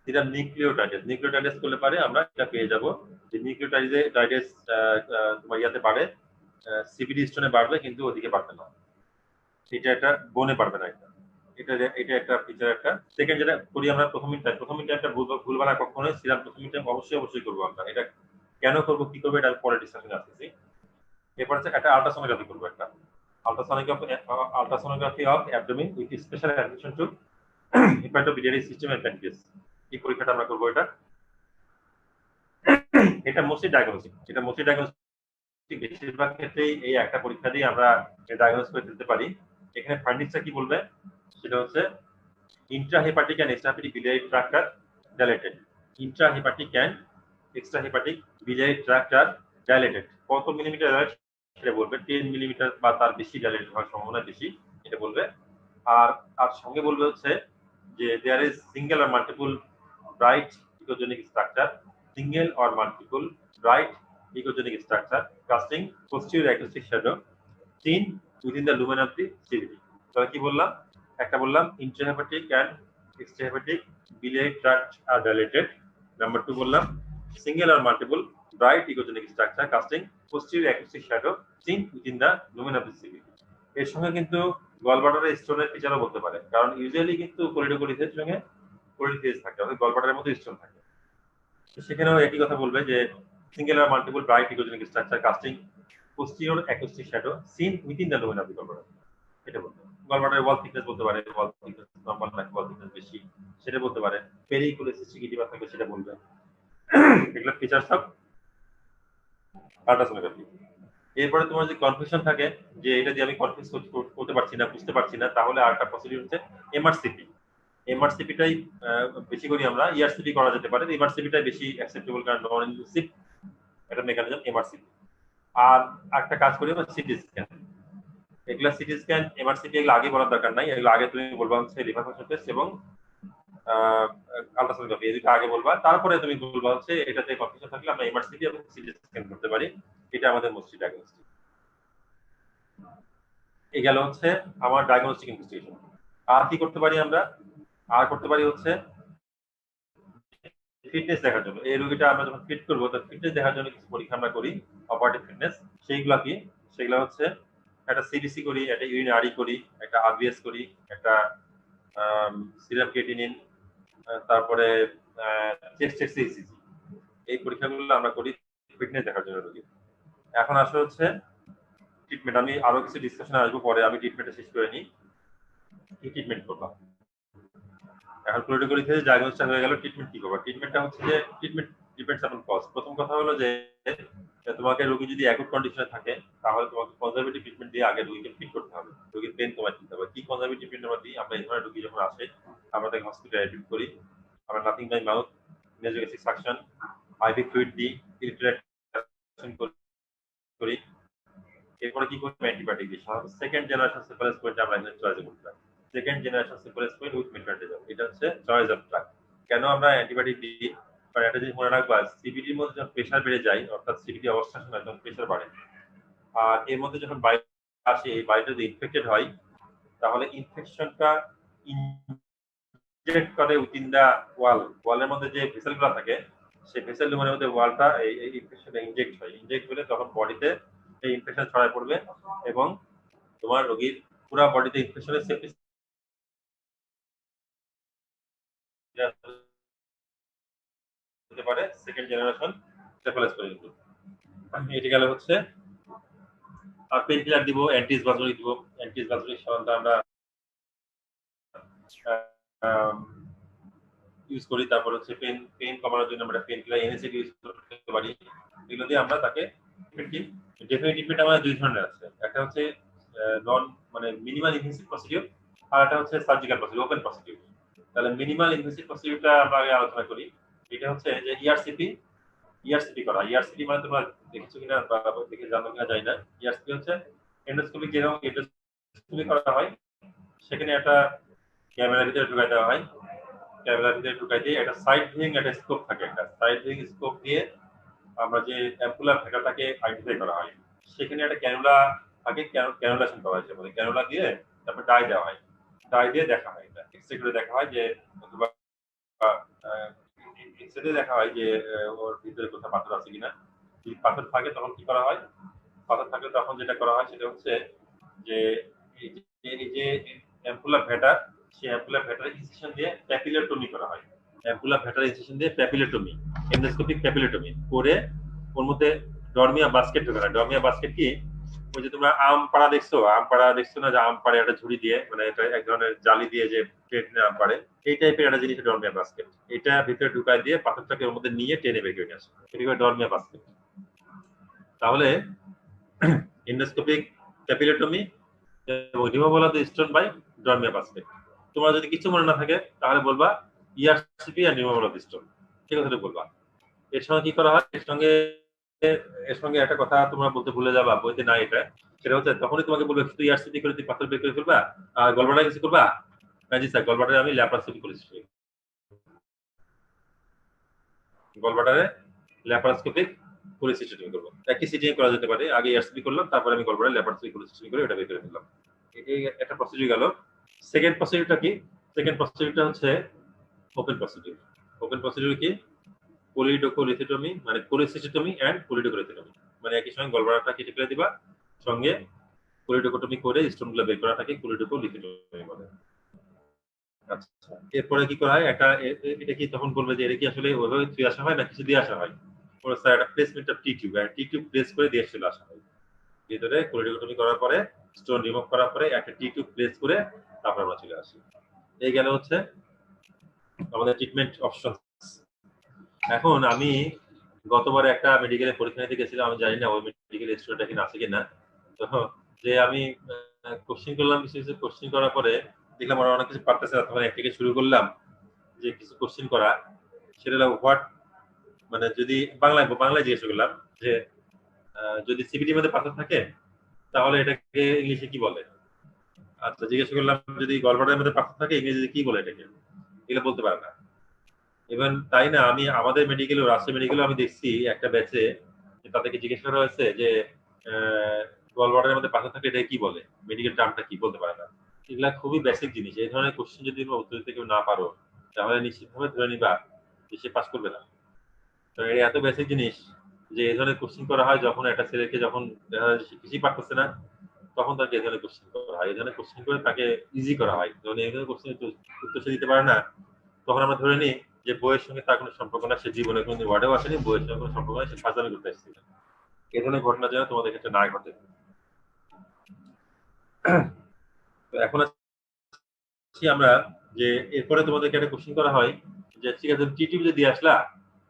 সিরাম নিউক্লিওটাইডেজ করলে পারে আমরা এটা পেয়ে যাব যে নিউক্লিওটাইডেজ তোমার ইয়াতে বাড়ে, সিবিডি স্টোনে বাড়বে, কিন্তু ওদিকে বাড়বে না। এটা একটা বোনে বাড়বে না। এটা একটা ফিচার। একটা সেকেন্ড যেটা করি আমরা প্রথম টাইমটা ভুলবা না কখনোই। সিরাম প্রথম টাইম অবশ্যই করবো আমরা। এটা কেন করবো, কি করবো, এটা পরে ডিসকাশনে আসতেছি। এরপর হচ্ছে একটা আল্ট্রাসোনোগ্রাফি করবো, একটা ultrasonography of abdomen with special attention to hepatobiliary system and pancreas. এই পরীক্ষাটা আমরা করবো। এটা মোস্টলি ডায়াগনস্টিক বেশিরভাগ ক্ষেত্রেই এই একটা পরীক্ষা দিয়ে আমরা ডায়াগনোস করে দিতে পারি। এখানে ফাইন্ডিংসটা কি বলবে সেটা হচ্ছে intrahepatic and extrahepatic biliary tract are dilated। Intrahepatic and extrahepatic biliary tract are dilated। কত মিলিমিটার ডাইলেট সেটা বলবে, 10 মিলিমিটার বা তার বেশি ডাইলেট হওয়ার সম্ভাবনা বেশি, এটা বলবে। আর আর সঙ্গে বলবে হচ্ছে যে there is single or multiple bright echogenic structure, single or multiple bright ecogenic structure casting posterior acoustic shadow seen within the lumen of the CVT। তাহলে কি বললাম? একটা বললাম intrahepatic and extrahepatic biliary tract are dilated। Number 2 বললাম single or multiple bright ecogenic structure casting posterior acoustic shadow seen within the lumen of the CVT। এর সঙ্গে কিন্তু গলব্লাডারের স্টোনের ফিচারও বলতে পারে, কারণ ইউজুয়ালি কিন্তু কোলিডোকোলিসের সঙ্গে কোলিডোকোলিস থাকে, অর্থাৎ গলব্লাডারের মধ্যে স্টোন থাকে। সেখানেও একই কথা বলবে যে single or multiple bright ecogenic structure casting posterior acoustic shadow seen within the lumen of the gallbladder। এটা বলতে গলব্লাডারের ওয়াল থিকনেস বলতে পারে, ওয়াল থিকনেস নরমাল নাকি ওয়াল থিকনেস বেশি সেটা বলতে পারে, পেরিকুলোসিস্টিক ইডিমা থাকলে সেটা বলবে। এগুলো ফিচার সব আল্ট্রাসোনোগ্রাফি। এরপরে তোমার যে কনফিউশন থাকে যে এটা দিয়ে আমি কনফিউজ করতে পারছি না, বুঝতে পারছি না, তাহলে আরেকটা প্রসিডিউর হচ্ছে এমআরসিপি। এমআরসিপিটাই বেশি করি আমরা। ইআরসিপি করা যেতে পারে, এমআরসিপিটাই বেশি অ্যাকসেপ্টেবল, কারণ নন ইনভেসিভ একটা মেকানিজম এমআরসিপি। আর একটা কাজ করি আমরা সিটি স্ক্যান। এগুলা সিটি স্ক্যান এমআরসিপি এগুলো আগে বলার দরকার নাই, এগুলো আগে তুমি বলবা হচ্ছে লিভার ফাংশন টেস্ট এবং আল্ট্রাসোনোগ্রাফি, এই দুটো আগে বলবা। তারপরে তুমি বলবা হচ্ছে এটাতে কনফিউশন থাকলে আমরা এমআরসিপি এবং সিটি স্ক্যান করতে পারি। এটা আমাদের মোস্টলি ডায়াগনস্টিক। এই গেল হচ্ছে আমার ডায়াগনস্টিক ইনভেস্টিগেশন। আর কি করতে পারি আমরা? আর করতে পারি হচ্ছে ফিটনেস দেখার জন্য। এই রোগীটা আমরা যখন ফিট করবো, তার ফিটনেস দেখার জন্য কিছু পরীক্ষা আমরা করি, অপারেটিভ ফিটনেস। সেইগুলা কি? সেগুলো হচ্ছে একটা সিবিসি করি, একটা ইউরিনারি করি, একটা আরবিএস করি, একটা সিরাম ক্রিয়েটিনিন, তারপরে চেস্ট এক্সারসাইজ। এই পরীক্ষাগুলো আমরা করি ফিটনেস দেখার জন্য রোগী। এখন আসলে হচ্ছে ট্রিটমেন্ট। আমি আরো কিছু ডিসকাশনে আসবো পরে, আমি ট্রিটমেন্টটা শেষ করে নিই। কি ট্রিটমেন্ট করবা? এখন কোলিডোকোলিসিস ডায়াগনোসটা হয়ে গেল, ট্রিটমেন্ট কি করবা? ট্রিটমেন্টটা হচ্ছে যে ট্রিটমেন্ট ডিপেন্ডস অন কজ। প্রথম কথা হলো যে তোমাকে রোগী যদি অ্যাকুট কন্ডিশনে থাকে তাহলে তোমাকে কনজারভেটিভ ট্রিটমেন্ট দিয়ে আগে রোগীকে ফিট করতে হবে, রোগীর পেন কমাতে দিতে হবে। কি কনজারভেটিভ ট্রিটমেন্ট আমরা দিই? আমরা এই ধরনের রোগী যখন আসে আমরা তাকে হসপিটালে অ্যাডমিট করি, আমরা nothing by mouth nasogastric suction IV fluid দিই, ইনফিল্ট্রেশন করি। এরপরে কি করতে? অ্যান্টিবায়োটিক দিই। সাধারণত সেকেন্ড জেনারেশন সেফালোস্পয়েন্ট আমরা এখানে চয়েস করতে পারি। সেকেন্ড জেনারেশন সেফালোস্পয়েন্ট উইথ মেট্রোনিডাজল, এটা হচ্ছে চয়েস অফ ড্রাগ। কেন আমরা অ্যান্টিবায়োটিক দিই? কারণ একটা জিনিস মনে রাখবা, সিবিডির মধ্যে যখন প্রেশার বেড়ে যায়, অর্থাৎ সিবিডি অবস্থার সময় তখন প্রেশার বাড়ে, আর এর মধ্যে যখন বাইরে আসে, এই বাইরে যদি ইনফেক্টেড হয় তাহলে ইনফেকশনটা ইনজেক্ট করে উইদিন দা ওয়ালের মধ্যে যে ভেসেলগুলো থাকে, সেই ভেসেলগুলোর মধ্যে ওয়ালটা এই ইনফেকশনটা ইনজেক্ট হয়, ইনজেক্ট হলে তখন বডিতে এই ইনফেকশন ছড়ায় পড়বে এবং তোমার রোগীর পুরো বডিতে ইনফেকশনের সেপ্টিক হতে পারে। সেকেন্ড জেনারেশন সেফালোস্পয়েন্ট, এটা গেল হচ্ছে। আর পেন কিলার দিব, অ্যান্টিসবাসোলিক দিব। অ্যান্টিসবাসোলিক সাধারণত আমরা ইউজ করি। তারপর হচ্ছে পেন কমানোর জন্য আমরা পেন কিলার এনএসএড ইউজ করতে পারি। এগুলো দিয়ে আমরা তাকে ডেফিনেটিভ ট্রিটমেন্ট আমাদের দুই ধরনের আছে, একটা হচ্ছে নন মানে মিনিমাল ইনভেসিভ প্রসিডিউর, আর একটা হচ্ছে সার্জিক্যাল প্রসিডিউর, ওপেন প্রসিডিউর। তাহলে মিনিমাল ইনভেসিভ প্রসিডিউরটা আমরা আগে আলোচনা করি। এটা হচ্ছে যে ইআরসিপি করা। ইআরসিপি মানে তোমরা দেখেছো কিনা বা দেখে জানো কিনা জানি না। ইআরসিপি হচ্ছে এন্ডোস্কোপি, যেরকম এন্ডোস্কোপি করা হয় সেখানে একটা ক্যামেরার ভিতরে ঢুকাই দেওয়া হয়, ক্যামেরার ভিতরে ঢুকাই দিয়ে একটা সাইড ভিউইং একটা স্কোপ থাকে, একটা সাইড ভিউইং স্কোপ দিয়ে আমরা যে অ্যাম্পুলার ভেটাটাকে আইডেন্টিফাই করা হয়, সেখানে একটা ক্যানুলা থাকে, ক্যানুলেশন করা হয়, মানে ক্যানুলা দিয়ে তারপর ডাই দেওয়া হয়, ডাই দিয়ে দেখা হয়, এটা এক্সরে করে দেখা হয় যে অথবা এক্সরে দেখা হয় যে ওর ভিতরে কোথাও পাথর আছে কিনা। যদি পাথর থাকে তখন কি করা হয়? পাথর থাকলে তখন যেটা করা হয় সেটা হচ্ছে যে এই যে অ্যাম্পুলার ভেটা, সেই অ্যাম্পুলার ভেটার ইনসিশন দিয়ে প্যাপিলেটমি করা হয়। অ্যাম্পুলার ভেটার ইনসিশন দিয়ে প্যাপিলেটমি, এন্ডোস্কোপিক প্যাপিলেটমি করে ওর মধ্যে ডরমিয়া বাস্কেট ঢোকা হয়। ডরমিয়া বাস্কেট কি? ওই যে তোমরা আম পাড়া দেখছো না, যে আম পাড়ে একটা ঝুড়ি দিয়ে, মানে এটা এক ধরনের জালি দিয়ে যে টেনে আম পাড়ে, এই টাইপের একটা জিনিস ডরমিয়া বাস্কেট। এটা ভিতরে ঢুকায় দিয়ে পাথরটাকে ওর মধ্যে নিয়ে টেনে বের করে আসে, এটা ডরমিয়া বাস্কেট। তাহলে এন্ডোস্কোপিক ক্যাপিলেটমি এবং removal of the stone by Dormia basket. তোমার যদি কিছু মনে না থাকে তাহলে বলবা ইআরসিপি আর রিমুভাল অফ দ্য স্টোন, ঠিক আছে বলবা। এর সঙ্গে কি করা হয়? এর সঙ্গে একটা কথা তোমরা বলতে ভুলে যাবা, বইতে না এটা, সেটা হচ্ছে তখনই তোমাকে বলবে তুই ইআরসিপি করে তুই পাথর বের করে ফেলবা আর গলব্লাডার কিছু করবা। জি স্যার, গলব্লাডারে আমি ল্যাপারোস্কোপি করেছি, গলব্লাডারে ল্যাপারোস্কোপিক পলিসিস্টেমি করবো। একই সিটিং করা যেতে পারে, আগে ইআরসিপি করলাম, তারপরে আমি গলব্লাডারে ল্যাপারোস্কোপিক পলিসিস্টেমি করে এটা বের করে ফেললাম। এই একটা প্রসিডিউর গেল। সেকেন্ড প্রসিডিউরটা কি? সেকেন্ড প্রসিডিউরটা হচ্ছে ওপেন প্রসিডিউর। ওপেন প্রসিডিউর কি? পলিডোকোলিথেটমি, মানে কোলিসিস্টেমি এন্ড পলিডোকোলিথেটমি, মানে একই সঙ্গে গলব্লাডারটা কেটে ফেলে দিবা, সঙ্গে পলিডোকোটমি করে স্টোনগুলো বের করাটাকে পলিডোকোলিথেটমি বলে। আচ্ছা, এরপরে কি করা হয়? এটা কি তখন বলবে যে এটা কি আসলে ওইভাবে তুই আসা হয় না কিছু দিয়ে আসা হয়? ওরা স্যার একটা placement of T tube place করে দিয়ে চলে আসা হয় ভিতরে। পলিডোকোটমি করার পরে স্টোন রিমুভ করার পরে একটা টি টিউব প্লেস করে তারপর আমরা চলে আসি। এই গেল হচ্ছে আমাদের ট্রিটমেন্ট অপশন। এখন আমি গতবার একটা মেডিকেলে পরীক্ষা নিতে গেছিলাম, আমি জানি না ওই মেডিকেল স্টুডেন্ট এখানে আছে কিনা। তো যে আমি কোশ্চিন করলাম, কিছু কিছু কোশ্চিন করার পরে দেখলাম ওরা অনেক কিছু পারতেছে না, তখন এক থেকে শুরু করলাম যে কিছু কোশ্চিন করা। সেটা হলো হোয়াট, মানে যদি বাংলায় জিজ্ঞেস করলাম যে যদি সিবিডির মধ্যে পাথর থাকে তাহলে এটাকে ইংলিশে কি বলে। আচ্ছা, জিজ্ঞেস করলাম যদি গলব্লাডারের মধ্যে পাথর থাকে ইংরেজিতে কি বলে এটাকে, এগুলো বলতে পারে না। ইভেন তাই না, আমি আমাদের মেডিকেলেও, রাজশাহী মেডিকেলেও আমি দেখছি একটা ব্যাচে তাদেরকে জিজ্ঞেস করা হয়েছে যে গলব্লাডারের মধ্যে পাথর থাকলে এটা কি বলে, মেডিকেল টার্মটা কি, বলতে পারে না। এগুলা খুবই বেসিক জিনিস। এই ধরনের কোশ্চেন যদি তোমরা উত্তর দিতে কেউ না পারো তাহলে নিশ্চিতভাবে ধরে নিবা যে সে পাস করবে না। কারণ এটা এত বেসিক জিনিস যে এই ধরনের কোশ্চেন করা হয় যখন একটা ছেলেকে যখন দেখা যায় সে কিছুই পারতেছে না, তখন তাকে এই ধরনের কোশ্চেন করা হয়। এই ধরনের কোশ্চেন করে তাকে ইজি করা হয়। যখন এই ধরনের কোশ্চেন উত্তর সে দিতে পারে না, তখন আমরা ধরে নিই যে বইয়ের সঙ্গে তার কোনো সম্পর্ক না, সে জীবনে কোনোদিন ওয়ার্ডেও আসেনি, বইয়ের সঙ্গে কোনো সম্পর্ক নাই, সে ফাজলামি করতে আসছে। এই ধরনের ঘটনা যেন তোমাদের ক্ষেত্রে না ঘটে। তো এখন আসছি আমরা যে এরপরে তোমাদেরকে একটা কোশ্চেন করা হয় যে ঠিক আছে টি টিউব দিয়ে আসলা,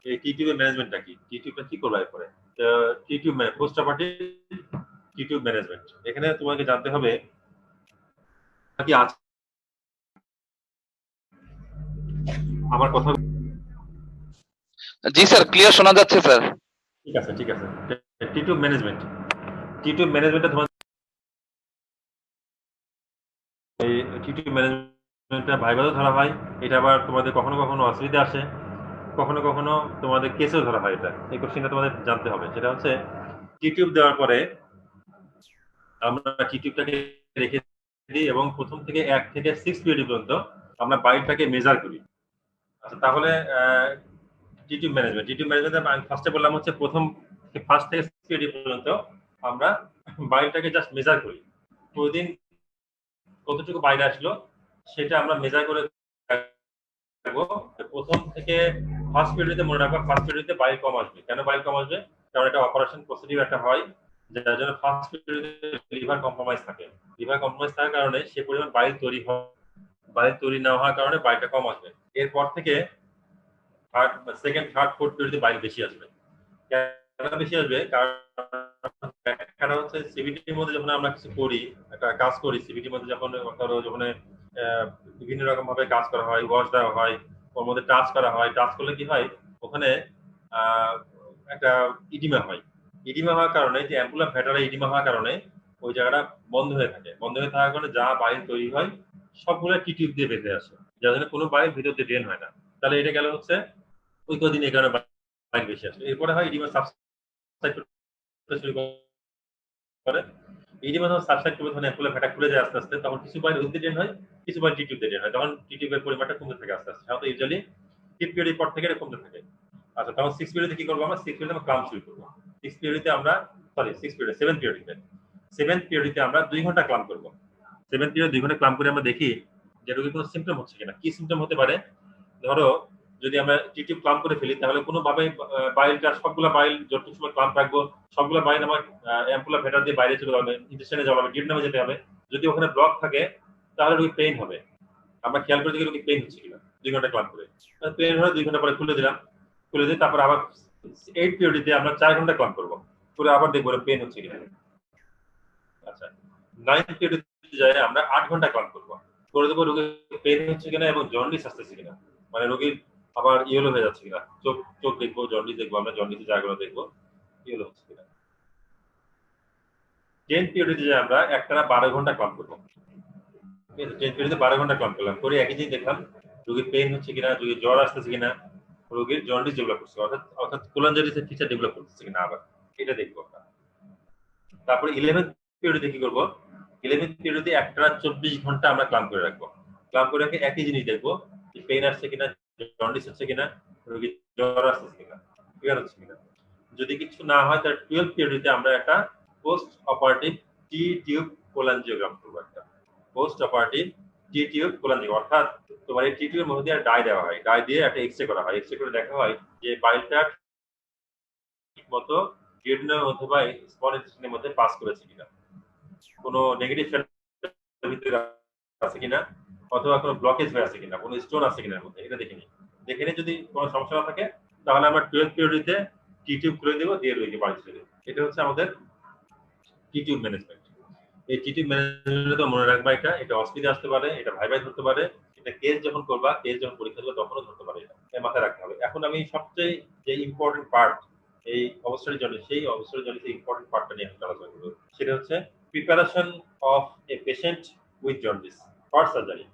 এই টি টিউবের ম্যানেজমেন্টটা কি, টি টিউবটা কি করবা এরপরে। Tube post operative tube management. এখানে তোমাকে জানতে হবে কি আছে আমার কথা। জি স্যার, ক্লিয়ার শোনা যাচ্ছে স্যার। ঠিক আছে ঠিক আছে। টিউব ম্যানেজমেন্ট, টিউব ম্যানেজমেন্টে তোমার এই টিউব ম্যানেজমেন্টটা ভাইভাতে ধরা হয়। এটা আবার তোমাদের কখনো কখনো অসুবিধা আসে, কখনো কখনো তোমাদের কেসেও ধরা হয়। এটা এই কোশ্চেনটা তোমাদের জানতে হবে। সেটা হচ্ছে টিউব দেওয়ার পরে আমরা টিউবটাকে রেখে দিই এবং প্রথম থেকে 1 থেকে 6 পিরিয়ড পর্যন্ত আমরা বাইলটাকে মেজার করি। আচ্ছা, তাহলে টিউব ম্যানেজমেন্ট, টিউব ম্যানেজমেন্ট আমি ফার্স্টে বললাম হচ্ছে ফার্স্ট থেকে 6 পিরিয়ড পর্যন্ত আমরা বাইলটাকে জাস্ট মেজার করি। প্রতিদিন কতটুকু বাইরে আসলো সেটা আমরা মেজার করে রাখবো। প্রথম থেকে ফার্স্ট পিরিয়ডে মনে রাখবো, ফার্স্ট পিরিয়ডে বাইল কম আসবে। কেন বাইল কম আসবে? কারণ এটা অপারেশন প্রসিডিউর একটা হয়, যার জন্য ফার্স্ট পিরিয়ডে লিভার কম্প্রোমাইজ থাকে। লিভার কম্প্রোমাইজ থাকার কারণে সে পরিমাণ বাইল তৈরি হয়, বাইল তৈরি না হওয়ার কারণে বাইলটা কম আসবে। এরপর থেকে সেকেন্ড থার্ড ফোর্থ পিরিয়ডে বাইল বেশি আসবে। কেন বেশি আসবে? কারণ হচ্ছে সিবিটির মধ্যে যখন আমরা কিছু করি, একটা কাজ করি, সিবিটির মধ্যে যখন যখন বিভিন্ন রকম ভাবে কাজ করা হয়, ওয়াশ দেওয়া হয়, ওর মধ্যে টাচ করা হয়, টাচ করলে কি হয় ওখানে একটা ইডিমা হয়। ইডিমা হওয়ার কারণে যে অ্যাম্পুলার ভ্যাটারা ইডিমা হওয়ার কারণে ওই জায়গাটা বন্ধ হয়ে থাকে। বন্ধ হয়ে থাকার কারণে যা বাইল তৈরি হয় সবগুলো টিউব দিয়ে বেঁধে আসে, যার জন্য কোনো বাইল ভিতর দিয়ে ড্রেন হয় না। তাহলে এটা গেল হচ্ছে ওই কদিন এই কারণে বাইল বেশি আসে। এরপরে হয় ইডিমা সাবসাইড শুরু করে। ইডিমা যখন সাবসাইড করবে তখন অ্যাম্পুলার ভ্যাটা খুলে যায় আস্তে আস্তে, তখন কিছু বাইল ওদিকে ড্রেন হয়, কিছু বাইল টিউব দিয়ে ড্রেন হয়। তখন টিউবের পরিমাণটা কমতে থাকে আস্তে আস্তে। সাধারণত ইউজুয়ালি 5 পিরিয়ডের পর থেকে এটা কমতে থাকে। আচ্ছা, তখন 6 পিরিয়ডে কি করবো আমরা? 6 পিরিয়ডে আমরা ক্লাম্প শুরু করবো। 6 পিরিয়ডে আমরা 7 পিরিয়ডে 7 পিরিয়ডে আমরা 2 ঘন্টা ক্লাম্প করবো। 7 পিরিয়ড 2 ঘন্টা ক্লাম্প করে আমরা দেখি যে রোগীর কোনো সিমটম হচ্ছে কিনা। কি সিমটম হতে পারে? ধরো যদি আমরা টিউব ক্লাম্প করে ফেলি তাহলে কোনোভাবে বাইলটা সবগুলা বাইল যতটুকু সময় ক্লাম্প রাখবো সবগুলা বাইল আমার অ্যাম্পুলার ভেটার দিয়ে বাইরে চলে যাবে, ইনজেকশনে যাবে, ডিউডিনামে যেতে হবে। যদি ওখানে ব্লক থাকে তাহলে রোগী পেইন হবে। আমরা খেয়াল করে দেখি রোগী পেইন হচ্ছে কিনা 2 ঘন্টা ক্লাম্প করে। পেইন হলে 2 ঘন্টা পরে খুলে দিলাম, খুলে দিয়ে তারপর আবার 8 পিরিয়ডে আমরা 4 ঘন্টা ক্লাম্প করবো, করে আবার দেখবো পেইন হচ্ছে কিনা। আচ্ছা, 9 পিরিয়ডে যায় আমরা 8 ঘন্টা ক্লাম্প করবো, করে দেবো রোগীর পেইন হচ্ছে কিনা এবং জন্ডিস আসতেছে কিনা, মানে রোগীর আবার ইয়েলো হয়ে যাচ্ছে কিনা। চোখ চোখ দেখবো, জন্ডিস দেখবো, আমরা জন্ডিসের জায়গাগুলো দেখবো ইয়েলো হচ্ছে কিনা। 10 পিরিয়ডে যায় আমরা একটানা 12 ঘন্টা ক্লাম্প করবো। 10 পিরিয়ডে 12 ঘন্টা ক্লাম্প করলাম, করে একই জিনিস দেখলাম রোগীর পেইন হচ্ছে কিনা, রোগীর জ্বর আসতেছে কিনা, রোগীর জন্ডিস ডেভেলপ করছে অর্থাৎ অর্থাৎ কোলাঞ্জারিসের ফিচার ডেভেলপ করতেছে কিনা, আবার এটা দেখবো আমরা। তারপরে 11 পিরিয়ডে কি করবো? 11 পিরিয়ডে একটানা 24 ঘন্টা আমরা ক্লাম্প করে রাখবো। ক্লাম্প করে রেখে একই জিনিস দেখবো পেইন আসছে কিনা, জন্ডিস হচ্ছে কিনা, রোগীর জ্বর আসছে কিনা, ফিভার হচ্ছে কিনা। যদি কিছু না হয় তাহলে 12 পিরিয়ডে আমরা একটা পোস্ট অপারেটিভ টি টিউব কোলাঞ্জিওগ্রাম করবো। একটা পোস্ট অপারেটিভ টি টিউব কোলাঞ্জিওগ্রাম, অর্থাৎ তোমার এই টি টিউবের মধ্যে ডাই দেওয়া হয়, ডাই দিয়ে একটা এক্সরে করা হয়। এক্সরে করে দেখা হয় যে বাইলটা ঠিক মতো ডিউডিনামের মধ্যে বা স্মল ইন্টেস্টাইনের মধ্যে পাস করেছে কিনা, কোনো নেগেটিভ ভিতরে আছে কিনা, অথবা কোনো ব্লকেজ হয়ে আছে কিনা, কোনো স্টোন আছে কিনা এর মধ্যে, এটা দেখে নিই। দেখে নিয়ে যদি কোনো সমস্যা না থাকে তাহলে আমরা 12 পিরিয়ডে টি টিউব খুলে দেবো, দিয়ে রোগীকে বাড়ি ছেড়ে দেবো। এটা হচ্ছে আমাদের টি টিউব ম্যানেজমেন্ট। এই টি টিউব ম্যানেজমেন্ট তো মনে রাখবা, এটা অসুবিধা আসতে পারে, এটা ভাই ধরতে পারে, এটা কেস যখন করবা, কেস যখন পরীক্ষা দেবে তখনও ধরতে পারে, এটা মাথায় রাখতে হবে। এখন আমি সবচেয়ে যে ইম্পর্টেন্ট পার্ট এই অবস্থার জন্য, সেই অবস্থার জন্য ইম্পর্টেন্ট পার্টটা নিয়ে আলোচনা করবো। সেটা হচ্ছে preparation of a patient with jaundice for surgery.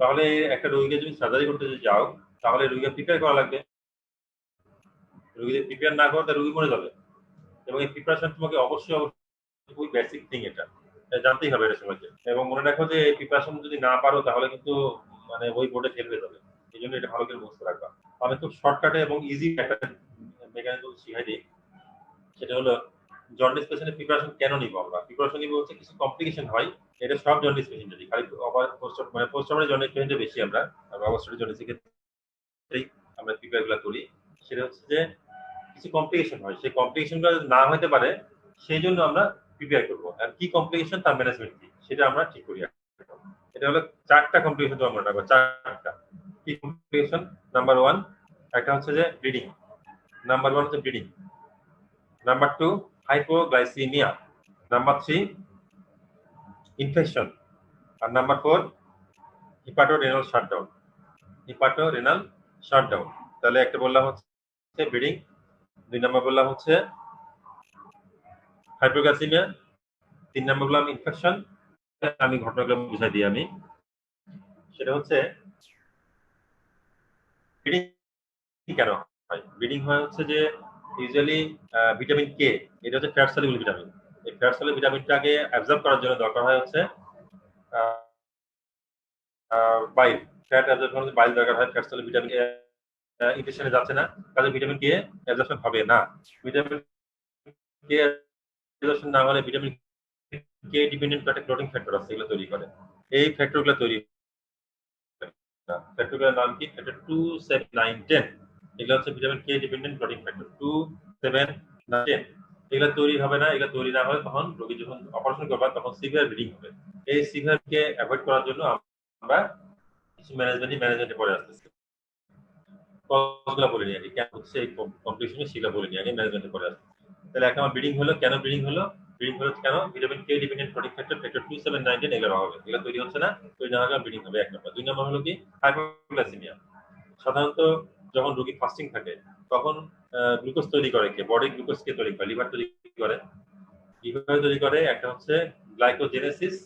তাহলে একটা রোগীকে যদি সার্জারি করতে যাও তাহলে রোগীকে প্রিপেয়ার করা লাগবে। রোগী যদি প্রিপেয়ার না করো তাহলে রোগী মরে যাবে। এবং এই প্রিপারেশন তোমাকে অবশ্যই খুবই বেসিক থিং, এটা জানতেই হবে এটা সবাইকে। এবং মনে রাখো যে এই প্রিপারেশন যদি না পারো তাহলে কিন্তু মানে ওই বোর্ডে ফেল হয়ে যাবে। এই জন্য এটা ভালো করে বুঝতে রাখবা। আমি খুব শর্টকাটে এবং ইজি একটা মেকানিজম শিখাই দিই। সেটা হলো জন্ডিস পেশেন্টের প্রিপারেশন কেন নিব আমরা? প্রিপারেশন নিব হচ্ছে কিছু কমপ্লিকেশন হয়, এটা সব জন্ডিস পেশেন্টেরই, খালি পোস্ট অপারেটিভ জন্ডিস পেশেন্টের বেশি আমরা অবস্ট্রাটিভ জন্ডিসের ক্ষেত্রেই আমরা প্রিপেয়ার গুলো করি। সেটা হচ্ছে যে কিছু কমপ্লিকেশন হয়, সেই কমপ্লিকেশনগুলো না হতে পারে সেই জন্য আমরা প্রিপেয়ার করবো। আর কি কমপ্লিকেশন তার ম্যানেজমেন্ট কি সেটা আমরা ঠিক করি। এটা হলো 4টা কমপ্লিকেশন আমরা রাখবো, 4টা। কি কমপ্লিকেশন? নাম্বার 1 একটা হচ্ছে যে ব্লিডিং। নাম্বার 1 হচ্ছে bleeding. Number 2 hypoglycaemia, number 3 infection, আর number 4 hepatorenal shutdown. Hepatorenal shutdown, তাহলে একটা বললাম হচ্ছে ব্লিডিং, 2 নাম্বার বললাম হচ্ছে হাইপোগ্লাইসিমিয়া, 3 নাম্বার বললাম ইনফেকশন। আমি ঘটনাগুলো বুঝাই দিই আমি, সেটা হচ্ছে ব্লিডিং কেন হয়। ব্লিডিং হয় হচ্ছে যে ইউজুয়ালি ভিটামিন কে, এটা হচ্ছে ফ্যাট সলিউবল ভিটামিন। এই ফ্যাট সলিউবল ভিটামিনটাকে অ্যাবজর্ব করার জন্য দরকার হয় হচ্ছে বাইল। ফ্যাট অ্যাবজর্ব করার জন্য বাইল দরকার হয়। ফ্যাট সলিউবল ভিটামিন ইনটেস্টাইনে যাচ্ছে না, কাজে ভিটামিন কে অ্যাবজর্পশন হবে না। ভিটামিন কে অ্যাবজর্পশন না হলে ভিটামিন কে ডিপেন্ডেন্ট একটা ক্লোটিং ফ্যাক্টর আছে, এগুলো তৈরি করে। এই ফ্যাক্টরগুলো তৈরি, ফ্যাক্টরগুলোর নাম কি? ফ্যাক্টর 2, 7, 9, 10। এগুলো হচ্ছে vitamin K dependent clotting factor 2, 7, 9, 10। এগুলো তৈরি হবে না, এগুলো তৈরি না হলে তখন রোগী যখন অপারেশন করবে তখন সিভিয়ার ব্লিডিং হবে। এই সিভিয়ার কে অ্যাভয়েড করার জন্য আমরা কিছু ম্যানেজমেন্টে পরে আসতেছি। কজগুলো বলে নিই আগে, কেন হচ্ছে এই কমপ্লিকেশনে সেগুলো বলে নিই আগে, ম্যানেজমেন্টে পরে আসতে। তাহলে একটা আমার ব্লিডিং হলো, কেন ব্লিডিং হলো? ব্লিডিং হলো কেন? Vitamin K dependent clotting factor factor 2, 7, 9, 10 এগুলো হবে, এগুলো তৈরি হচ্ছে না, তৈরি না হলে ব্লিডিং হবে, এক নম্বর। 2 নম্বর হলো কি? হাইপোগ্লাইসেমিয়া। সাধারণত যখন রোগী ফাস্টিং থাকে তখন গ্লুকোজ তৈরি করে কে? বডি গ্লুকোজ কে তৈরি করে? লিভার তৈরি করে। লিভার তৈরি করে, একটা হচ্ছে গ্লাইকোজেনেসিস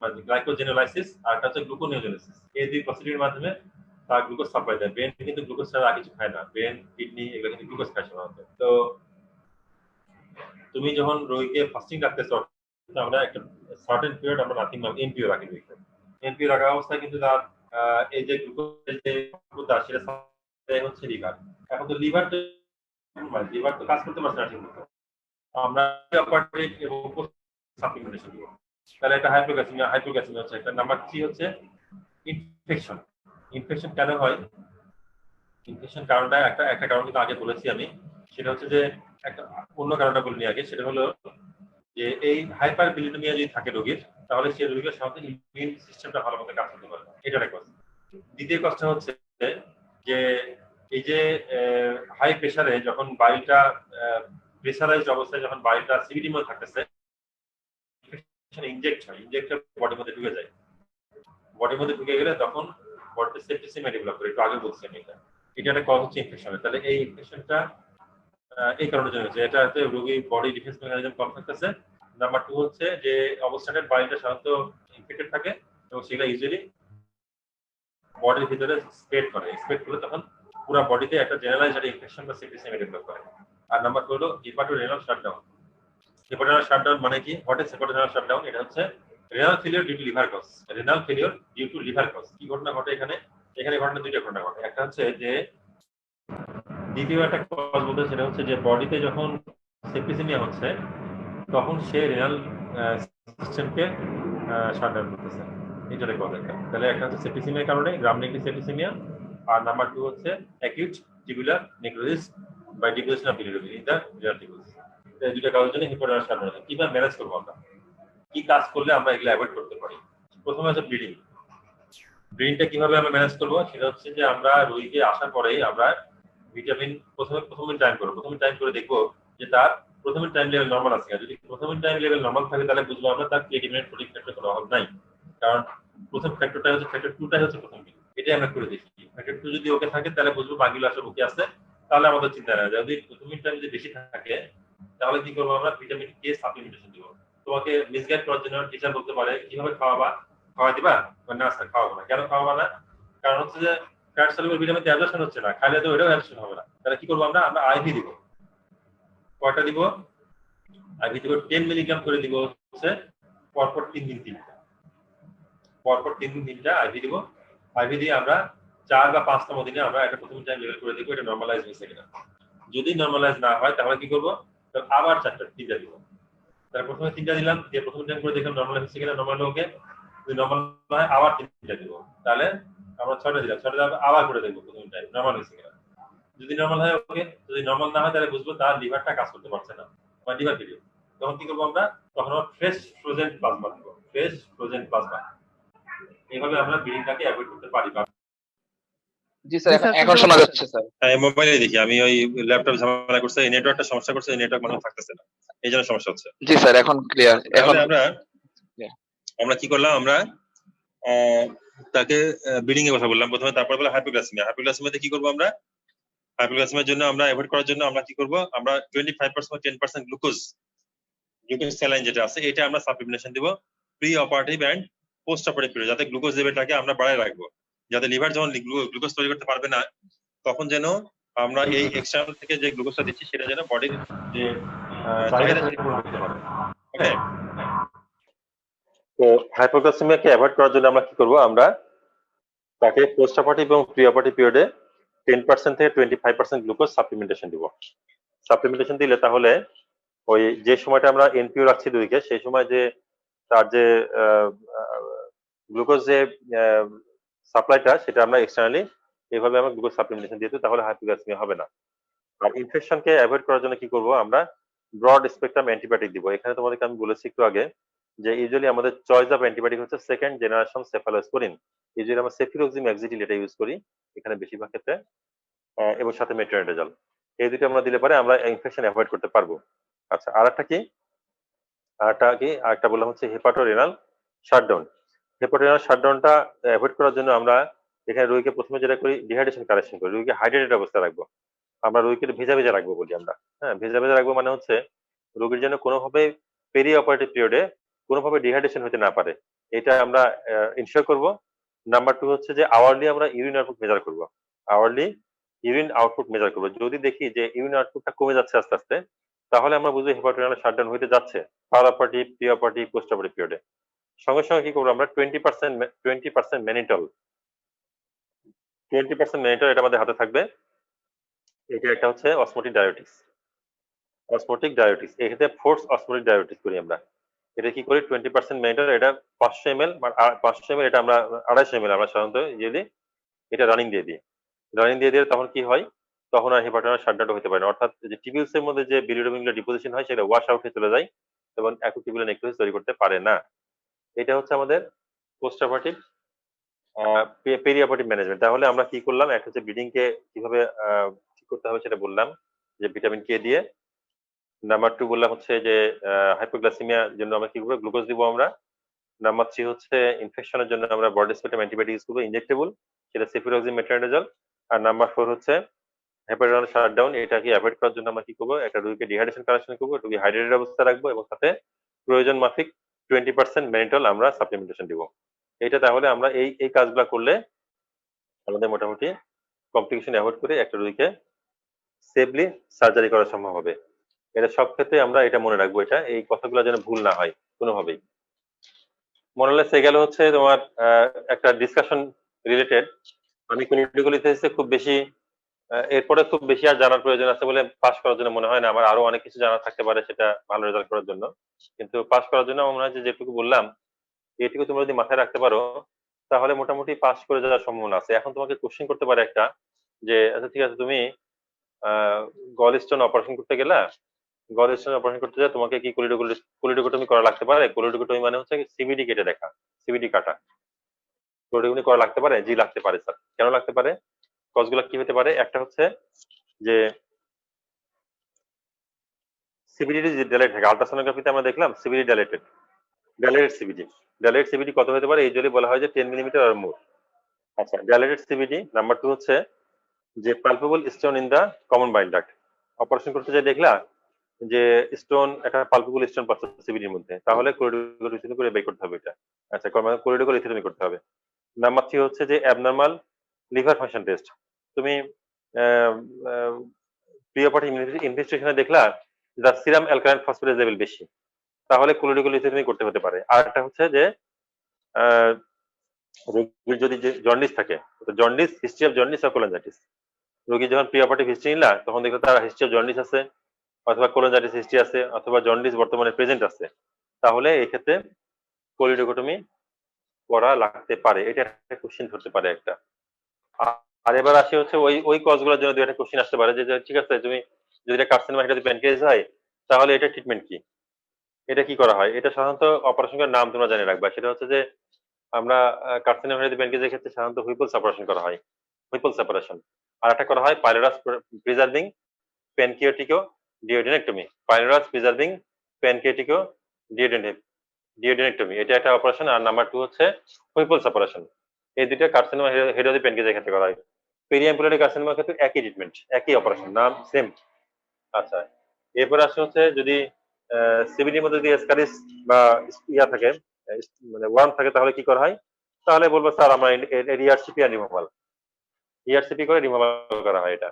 মানে গ্লাইকোজেনোলাইসিস, আর একটা হচ্ছে গ্লুকোনিওজেনেসিস। এই দুই প্রসিডিউরের মাধ্যমে তার গ্লুকোজ সাপ্লাই দেয়। ব্রেন কিন্তু গ্লুকোজ ছাড়া আর কিছু খায় না, ব্রেন কিডনি এগুলো কিন্তু গ্লুকোজ খায় সাধারণত। তো তুমি যখন রোগীকে ফাস্টিং রাখতেছো, আমরা একটা সার্টেন পিরিয়ড আমরা নাথিং এনপিও রাখি রোগীকে। এনপিও রাখা অবস্থায় কিন্তু তার এই যে গ্লুকোজের যে ক্ষমতা সেটা সাপ্লাই হচ্ছে লিভার। এখন তো লিভার তো কাজ করতে পারছে না ঠিক মতো, আমরা অপারেটিভ এবং সাপ্লিমেন্টেশন দিব। তাহলে এটা হাইপোগ্লাইসেমিয়া হচ্ছে একটা। নাম্বার 3 হচ্ছে ইনফেকশন। ইনফেকশন কেন হয়? ইনফেকশন কারণটা একটা কারণ কিন্তু আগে বলেছি আমি, সেটা হচ্ছে যে একটা অন্য কারণটা বলে নিই আগে। সেটা হলো যে এই হাইপার বিলিরুবিয়া যদি থাকে রোগীর, তাহলে সেই রোগীর সাথে ইমিউন সিস্টেমটা ভালো মতো কাজ করতে পারে না, এটা একটা কথা। দ্বিতীয় কথা হচ্ছে যে এই যে হাই প্রেসারে যখন বাইলটা প্রেসারাইজড অবস্থায় যখন বাইলটা সিভিটির মধ্যে থাকতেছে, ইনজেক্ট হয়, ইনজেক্ট বডির মধ্যে ঢুকে যায়। বডির মধ্যে ঢুকে গেলে তখন বডিতে সেপ্টিসিমিয়া ডেভেলপ করে, একটু আগে বলছি আমি এটা। এটা একটা কজ হচ্ছে ইনফেকশনের। তাহলে এই ইনফেকশনটা এই কারণে জন্য হচ্ছে, এটাতে রোগীর বডি ডিফেন্স মেকানিজম কম থাকতেছে। নাম্বার 2 হচ্ছে যে অবস্থানের বাইলটা সাধারণত ইনফেক্টেড থাকে এবং সেগুলো ইউজুয়ালি বডির ভিতরে স্প্রেড করে। স্প্রেড করলে তখন পুরো বডিতে একটা জেনারেলাইজড একটা ইনফেকশন বা সেপ্টিসিমিয়া ডেভেলপ করে। আর নাম্বার 2 হলো হিপাটোরেনাল শাটডাউন। হিপাটোরেনাল শাটডাউন মানে কি? What is hepatorenal shutdown? এটা হচ্ছে renal failure due to liver cause. Renal failure due to liver cause. কি ঘটনা ঘটে এখানে? এখানে ঘটনা দুইটা ঘটনা ঘটে। একটা হচ্ছে যে দ্বিতীয় একটা কজ বলতে, সেটা হচ্ছে যে বডিতে যখন সেপ্টিসিমিয়া হচ্ছে তখন সে রেনাল সিস্টেমকে শাটডাউন করতেছে। এটা একটা কজ একটা। তাহলে একটা হচ্ছে সেপ্টিসিমিয়ার কারণে গ্রাম নেগেটিভ সেপ্টিসিমিয়া, আর নাম্বার 2 হচ্ছে acute tubular necrosis by deposition of bilirubin in the renal tubules. এই দুটো কারণের জন্য হিপাটোরেনাল শাটডাউন। কিভাবে ম্যানেজ করবো আমরা? কি কাজ করলে আমরা এগুলো অ্যাভয়েড করতে পারি? প্রথমে হচ্ছে ব্লিডিং। ব্লিডিংটা কিভাবে আমরা ম্যানেজ করবো? সেটা হচ্ছে যে আমরা রোগীকে আসার পরেই আমরা ভিটামিন প্রথমে টাইম করবো। প্রথমে টাইম করে দেখবো যে তার প্রথমে টাইম লেভেল নর্মাল আছে। যদি প্রথমে টাইম লেভেল নর্মাল থাকে তাহলে বুঝবো আমরা তার ক্রিয়েটিনিন প্রোটিন ফ্যাক্টর কোনো অভাব নাই। কারণ প্রথম ফ্যাক্টরটা হচ্ছে ফ্যাক্টর 2টাই হচ্ছে প্রথম দিন, এটাই আমরা করে দেখি। ফ্যাক্টর 2 যদি ওকে থাকে তাহলে বুঝবো বাকিগুলো আসলে ওকে আছে, তাহলে আমাদের চিন্তা নেই। যদি প্রথম টাইম যদি বেশি থাকে তাহলে কি করবো? আমরা ভিটামিন কে সাপ্লিমেন্টেশন দিব। তোমাকে মিসগাইড করার জন্য টিচার বলতে পারে কিভাবে খাওয়াবা, খাওয়া দিবা না স্যার খাওয়াবো না। কেন খাওয়াবা না? কারণ হচ্ছে যে ফ্যাট সলিউবল ভিটামিন অ্যাবজর্পশন হচ্ছে না, খাইলে তো ওটাও অ্যাবজর্পশন হবে না। তাহলে কি করবো? আমরা আইভি দিব। কয়টা দিব? আইভি দিব 10 মিলিগ্রাম করে দিব হচ্ছে পরপর 3 দিন 3টা, পরপর 3 দিন 3টা আইভি দিব। আইভি দিয়ে আমরা 4 বা 5তম দিনে আমরা একটা প্রথম টাইম লেভেল করে দেখবো এটা নরমালাইজ হয়েছে কিনা। যদি নরমালাইজ না হয় তাহলে কি করবো? তাহলে আবার 3টা দিব। তাহলে প্রথমে 3টা দিলাম, দিয়ে প্রথম টাইম করে দেখলাম নরমাল হচ্ছে কিনা, নরমাল ওকে। যদি নরমাল হয় আবার 3টা দিব। তাহলে আমরা 6টা দিলাম, 6টা আবার করে দেখবো প্রথম টাইম নরমাল হয়েছে কিনা। যদি নরমাল হয় ওকে, যদি নরমাল না হয় তাহলে বুঝবো তার লিভারটা কাজ করতে পারছে না বা লিভার ফেলিওর। তখন কি করবো আমরা? তখন আমরা ফ্রেশ ফ্রোজেন প্লাজমা দিব, ফ্রেশ ফ্রোজেন প্লাজমা। এইভাবে আমরা ব্লিডিংটাকে অ্যাভয়েড করতে পারি। জি স্যার, এখন শোনা যাচ্ছে স্যার। হ্যাঁ মোবাইলে দেখি, আমি ওই ল্যাপটপ ঝামেলা করছে, এই নেটওয়ার্কটা সমস্যা করছে, এই নেটওয়ার্ক মনে হয় থাকতেছে না, এই জন্য সমস্যা হচ্ছে। জি স্যার, এখন ক্লিয়ার। এখন তাহলে আমরা কি করলাম, আমরা তাকে ব্লিডিং এর কথা বললাম প্রথমে, তারপর বললাম হাইপোগ্লাইসেমিয়া। হাইপোগ্লাইসেমিয়াতে কি করবো আমরা, হাইপোগ্লাইসেমিয়ার জন্য আমরা অ্যাভয়েড করার জন্য আমরা কি করব, আমরা 25% 10% গ্লুকোজ স্যালাইন যেটা আছে এটা আমরা সাপ্লিমেন্টেশন দিব pre operative and post operative period, যাতে গ্লুকোজ লেভেলটাকে আমরা বাড়ায় রাখবো, যাতে লিভার যখন গ্লুকোজ তৈরি করতে পারবে না তখন যেন আমরা এই এক্সটার্নাল থেকে যে গ্লুকোজটা দিচ্ছি সেটা যেন বডির যে চাহিদা সেটা পূরণ করতে পারে। ওকে, তো হাইপোগ্লাইসেমিয়াকে অ্যাভয়েড করার জন্য আমরা কি করব, আমরা তাকে পোস্ট অপারেটিভ এবং প্রি অপারেটিভ পিরিয়ডে 10% থেকে 25% গ্লুকোজ সাপ্লিমেন্টেশন দিব। সাপ্লিমেন্টেশন দিলে তাহলে ওই যে সময়টা আমরা এনপিও রাখছি দুইকে, সেই সময় যে তার যে গ্লুকোজ যে সাপ্লাইটা সেটা আমরা এক্সটার্নালি এইভাবে আমরা গ্লুকোজ সাপ্লিমেন্টেশন দিয়ে দিই, তাহলে হাইপোগ্লাইসেমিয়া হবে না। আর ইনফেকশনকে অ্যাভয়েড করার জন্য কি করব, আমরা ব্রড স্পেকট্রাম অ্যান্টিবায়োটিক দিব। এখানে তোমাদেরকে আমি বলেছি একটু আগে যে ইউজুয়ালি আমাদের চয়েস অফ অ্যান্টিবায়োটিক হচ্ছে সেকেন্ড জেনারেশন সেফালোস্পোরিন। ইউজুয়ালি আমরা সেফিরোক্সিম এক্সিটিল এটা ইউজ করি এখানে বেশিরভাগ ক্ষেত্রে, এবং সাথে মেট্রোনিডাজল। এই দুটো আমরা দিলে পারে আমরা ইনফেকশন অ্যাভয়েড করতে পারবো। আচ্ছা, আরেকটা বললাম হচ্ছে হেপাটোরেনাল শাটডাউন। হেপাটোরেনাল শাটডাউনটা অ্যাভয়েড করার জন্য আমরা এখানে রোগীকে প্রথমে যেটা করি, ডিহাইড্রেশন কারেকশন করি, রোগীকে হাইড্রেটেড অবস্থায় রাখবো। আমরা রোগীকে ভেজা ভেজা রাখবো বলি আমরা, হ্যাঁ ভেজা ভেজা রাখবো মানে হচ্ছে রোগীর জন্য কোনোভাবে পেরি অপারেটিভ পিরিয়ডে কোনোভাবে ডিহাইড্রেশন হতে না পারে, এটা আমরা ইনশিওর করব। নাম্বার 2 হচ্ছে যে আওয়ারলি আমরা ইউরিন আউটপুট মেজার করব, আওয়ারলি ইউরিন আউটপুট মেজার করব। যদি দেখি যে ইউরিন আউটপুটটা কমে যাচ্ছে আস্তে আস্তে, তাহলে আমরা বুঝবো হেপাটোরেনাল শাটডাউন হইতে যাচ্ছে per operative, pre operative, post operative পিরিয়ডে। সঙ্গে সঙ্গে কি করবো আমরা 20% ম্যানিটল, 20% ম্যানিটল এটা আমাদের হাতে থাকবে। এটা একটা হচ্ছে অসমোটিক ডায়োটিক্স, এক্ষেত্রে ফোর্স অসমোটিক ডায়োটিক্স করি আমরা। এটা কি করি 20% ম্যানিটল, এটা 500 ml, 500 ml, এটা আমরা 250 ml আমরা সাধারণত দিয়ে দিই, এটা রানিং দিয়ে দিই। রানিং দিয়ে দিলে তখন কি হয়, তখন আর হেপাটোরেনাল শাটডাউন হতে পারে না, অর্থাৎ যে টিবিউলস এর মধ্যে যে বিলিরুবিনগুলো ডিপোজিশন হয় সেটা ওয়াশ আউট হয়ে চলে যায় এবং অ্যাকুটিবুলা নেক্রোসিস তৈরি করতে পারে না। এটা হচ্ছে আমাদের post operative peri operative management. তাহলে আমরা কি করলাম, একটা হচ্ছে ব্লিডিং কে কিভাবে ঠিক করতে হবে সেটা বললাম, যে ভিটামিন কে দিয়ে। নাম্বার 2 বললাম হচ্ছে যে হাইপোগ্লাইসেমিয়ার জন্য আমরা কি করবো, গ্লুকোজ দিব আমরা। নাম্বার 3 হচ্ছে ইনফেকশনের জন্য আমরা ব্রড স্পেকট্রাম অ্যান্টিবায়োটিক ইউজ করবো, ইনজেক্টেবল, সেটা সেফিরোক্সিম, মেট্রোনিডাজল। আর নাম্বার 4 হচ্ছে হেপাটোরেনাল শাটডাউন, এটাকে অ্যাভয়েড করার জন্য আমরা কি করবো, একটা রোগীকে ডিহাইড্রেশন কারেকশন করবো, রোগী হাইড্রেটেড অবস্থা রাখবো এবং সাথে প্রয়োজন মাফিক 20% ম্যানিটল আমরা সাপ্লিমেন্টেশন দিব। এটা তাহলে আমরা এই এই কাজগুলো করলে আমাদের মোটামুটি কমপ্লিকেশন অ্যাভয়েড করে একটা রোগীকে সেফলি সার্জারি করা সম্ভব হবে। এটা সব ক্ষেত্রে আমরা এটা মনে রাখবো, এটা এই কথাগুলো যেন ভুল না হয় কোনোভাবেই। মোরালেস গেল হচ্ছে তোমার একটা ডিসকাশন রিলেটেড। আমি ক্লিনিক্যাল ইথিক্সে খুব বেশি এরপরে খুব বেশি আর জানার প্রয়োজন আছে বলে পাস করার জন্য মনে হয় না আমার, আরো অনেক কিছু জানার থাকতে পারে সেটা ভালো রেজাল্ট করার জন্য। কিন্তু পাস করার জন্য আমার মনে হয় যে যেটুকু বললাম এটুকু তোমরা যদি মাথায় রাখতে পারো তাহলে মোটামুটি পাস করে যাওয়ার সম্ভাবনা আছে। এখন তোমাকে কোশ্চেন করতে পারে একটা, যে আচ্ছা ঠিক আছে তুমি গল স্টোন অপারেশন করতে গেলা, গল স্টোন অপারেশন করতে যায় তোমাকে কি কোলিডোকটমি করা লাগতে পারে? কোলিডোকটমি মানে হচ্ছে সিবিডি কেটে দেখা, সিবিডি কাটা। কোলিডোকটমি করা লাগতে পারে? জি লাগতে পারে স্যার। কেন লাগতে পারে? কজগুলো কি হতে পারে? একটা হচ্ছে যে সিবিডি যে ডাইলেট থাকে, আলট্রাসোনোগ্রাফিতে আমরা দেখলাম সিবিডি ডাইলেটেড, ডাইলেটেড সিবিডি কত হতে পারে? এই জন্য বলা হয় যে 10 মিলিমিটার আর মোর। আচ্ছা, ডাইলেটেড সিবিডি। নাম্বার 2 হচ্ছে যে palpable stone in the common bile duct. Operation করতে যাই দেখলা যে স্টোন, একটা পালপেবল স্টোন পাচ্ছে সিবিডির মধ্যে, তাহলে কোরিডোকল করে বের করতে হবে এটা। আচ্ছা, কোরিডোকল ইথিওটমি করতে হবে। নাম্বার 3 হচ্ছে যে অ্যাবনরমাল লিভার ফাংশন টেস্ট। তুমি প্রি অপারেটিভ ইনভেস্টিগেশনে দেখলা যে সিরাম অ্যালকালাইন ফসফেটেজ লেভেল বেশি, তাহলে কোরিডোকল ইথিওটমি করতে হতে পারে। আর একটা হচ্ছে যে রোগীর যদি যে জন্ডিস থাকে, জন্ডিস, হিস্ট্রি অফ জন্ডিস আর কোলনজাইটিস, রোগী যখন প্রি অপারেটিভ হিস্ট্রি নিলা তখন দেখো তার হিস্ট্রি অফ জন্ডিস আছে অথবা কোলনজাইটিস হিস্ট্রি আছে অথবা জন্ডিস বর্তমানে প্রেজেন্ট আছে, তাহলে এই ক্ষেত্রে কোলিডোকটমি করা লাগতে পারে। এটা একটা কোশ্চেন ধরতে পারে একটা। আর এবার আসি হচ্ছে ওই ওই কজগুলোর জন্য দুই একটা কোশ্চেন আসতে পারে যে ঠিক আছে তুমি যদি এটা কার্সিনোমা, এটা যদি প্যানক্রিয়াস হয় তাহলে এটা ট্রিটমেন্ট কি, এটা কি করা হয়? এটা সাধারণত অপারেশনের নাম তোমরা জানিয়ে রাখবা। সেটা হচ্ছে যে আমরা কার্সিনোমা প্যানক্রিয়াসের ক্ষেত্রে সাধারণত হুইপলস অপারেশন করা হয়। Whipple separation. আর একটা করা হয় পাইলোরাস প্রিজার্ভিং প্যানক্রিয়াটিকো ডিওডেনেক্টমি। পাইলোরাস প্রিজার্ভিং প্যানক্রিয়াটিকো ডিওডেনেক্টমি, এটা একটা অপারেশন। আর নাম্বার 2 হচ্ছে হুইপল সেপারেশন। এই দুইটা কার্সিনোমা হেড অফ দি প্যানক্রিয়াসের ক্ষেত্রে করা হয়। পেরিয়াম্পুলারি কার্সিনোমার ক্ষেত্রে একই ট্রিটমেন্ট, একই অপারেশন, নাম সেম। আচ্ছা, এরপর আসে হচ্ছে যদি সিবিডির মধ্যে যদি এসকারিস বা ইয়া থাকে, মানে ওয়ার্ম থাকে, তাহলে কি করা হয়? তাহলে বলবো স্যার আমরা ইআরসিপি আর রিমুভাল, ইআরসিপি করে রিমুভাল করা হয়। এটা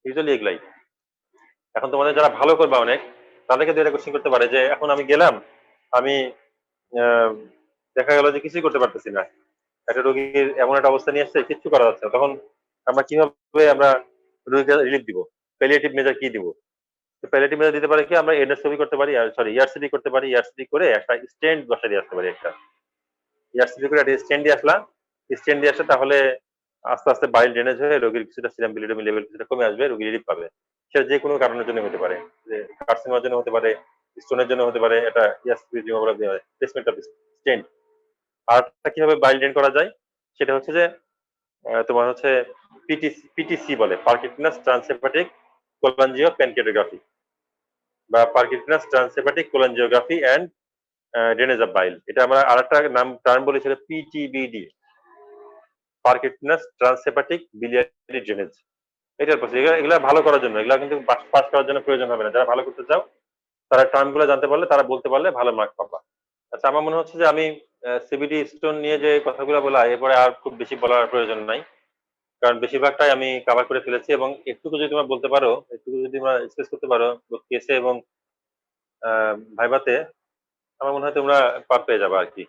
ইউজুয়ালি এগুলাই। এখন তোমাদের যারা ভালো করবে অনেক, তাদেরকে দুইটা কোশ্চেন করতে পারে যে এখন আমি গেলাম, আমি আহ, দেখা গেল যে কিছুই করতে পারতেছি না, একটা রোগীর এমন একটা অবস্থা নিয়ে আসছে কিচ্ছু করা যাচ্ছে না, তখন আমরা কিভাবে আমরা রোগীকে রিলিফ দিব? প্যালিয়েটিভ মেজার কি দিব? প্যালিয়েটিভ মেজার দিতে পারে কি, আমরা এন্ডোস্কপি করতে পারি, আর সরি ইআরসিপি করতে পারি। ইআরসিপি করে একটা স্টেন্ট বসাই দিয়ে আসতে পারি। একটা ইআরসিপি করে একটা স্টেন্ট দিয়ে আসলাম, স্টেন্ট দিয়ে আসলে তাহলে আস্তে আস্তে বাইল ড্রেনেজ হয়ে রোগীর কিছুটা সিরাম বিলিরুবিন লেভেল কিছুটা কমে আসবে, রোগী রিলিফ পাবে। সেটা যে কোনো কারণের জন্য হতে পারে, যে কার্সিনোমার জন্য হতে পারে, স্টোনের জন্য হতে পারে, এটা ইআরসিপি রিমুভাল দেওয়া হয়, প্লেসমেন্ট অফ স্টেন্ট। আর কিভাবে বাইল ড্রেন করা যায় সেটা হচ্ছে যে তোমার হচ্ছে পিটিসি বলে, পারকিনসন্স ট্রান্সহেপাটিক কোলাঞ্জিও প্যানক্রিয়াটোগ্রাফি, বা percutaneous transhepatic cholangiography and drainage of bile. এটা আমরা আরেকটা নাম টার্ম বলেছিল PTBD, percutaneous transhepatic biliary drainage. এটার পাশে এগুলা ভালো করার জন্য, এগুলা কিন্তু পাস করার জন্য প্রয়োজন হবে না। যারা ভালো করতে চাও তারা টার্ম গুলো জানতে পারলে, তারা বলতে পারলে ভালো মার্ক পাবা। আচ্ছা, আমার মনে হচ্ছে যে আমি সিবিডি স্টোন নিয়ে যে কথাগুলো বলা, এরপরে আর খুব বেশি বলার প্রয়োজন নাই, কারণ বেশিরভাগটাই আমি কভার করে ফেলেছি। এবং একটুকু যদি তোমরা বলতে পারো, একটুকু যদি তোমরা স্পেস করতে পারো কেসে এবং ভাইভাতে, আমার মনে হয় তোমরা পার পেয়ে যাবে আর কি,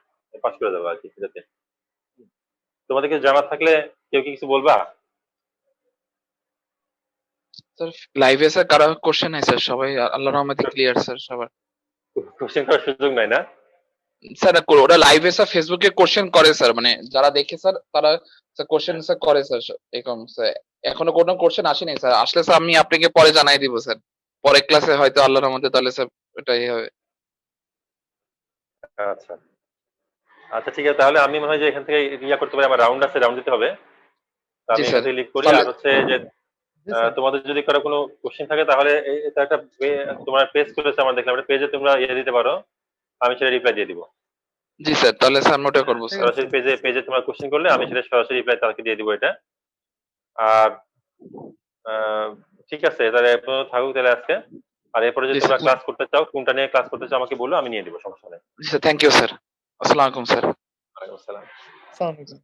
পাস করে যাবে আর কি সেটাতে। তোমাদেরকে জানার থাকলে কেউ কি কিছু বলবা? স্যার লাইভে স্যার কারো কোশ্চেন নাই স্যার, সবাই আল্লাহর রহমতে ক্লিয়ার স্যার সবার। কোশ্চেন করার সুযোগ নাই না? স্যার ওরা লাইভে স্যার ফেসবুকে কোশ্চেন করে স্যার, মানে যারা দেখে স্যার তারা স্যার কোশ্চেন স্যার করে স্যার এরকম স্যার। এখনো কোনো কোশ্চেন আসেনি স্যার, আসলে স্যার আমি আপনাকে পরে জানাই দিব স্যার, পরের ক্লাসে হয়তো আল্লাহর রহমতে, তাহলে স্যার এটাই হবে। আচ্ছা আচ্ছা, ঠিক আছে। তাহলে আমি মনে হয় যে এখান থেকে ইয়া করতে পারি, আমার রাউন্ড আছে, রাউন্ড দিতে হবে। তো জি আমি স্যার। এখান থেকে লিভ করি। তাহলে আর হচ্ছে যে তোমাদের যদি কারো কোনো কোশ্চেন থাকে, তাহলে এটা একটা তোমার পেজ করেছে আমার দেখলাম, একটা পেজে তোমরা ইয়ে দিতে পারো, আমি সেটা রিপ্লাই দিয়ে দিব। জি স্যার, তাহলে স্যার নোটে করবো স্যার। সরাসরি পেজে পেজে তোমার কোশ্চেন করলে আমি সেটা সরাসরি রিপ্লাই তাকে দিয়ে দিব এটা। আর আহ, ঠিক আছে, তাহলে এরপর থাকুক তাহলে আজকে। আর এরপরে যদি জি তোমরা স্যার। ক্লাস করতে চাও, কোনটা নিয়ে ক্লাস করতে চাও আমাকে বলো, আমি নিয়ে দিব, সমস্যা নেই। জি স্যার, থ্যাংক ইউ স্যার। আসসালামু আলাইকুম স্যার। ওয়ালাইকুম আসসালাম। আসসালামু আলাইকুম।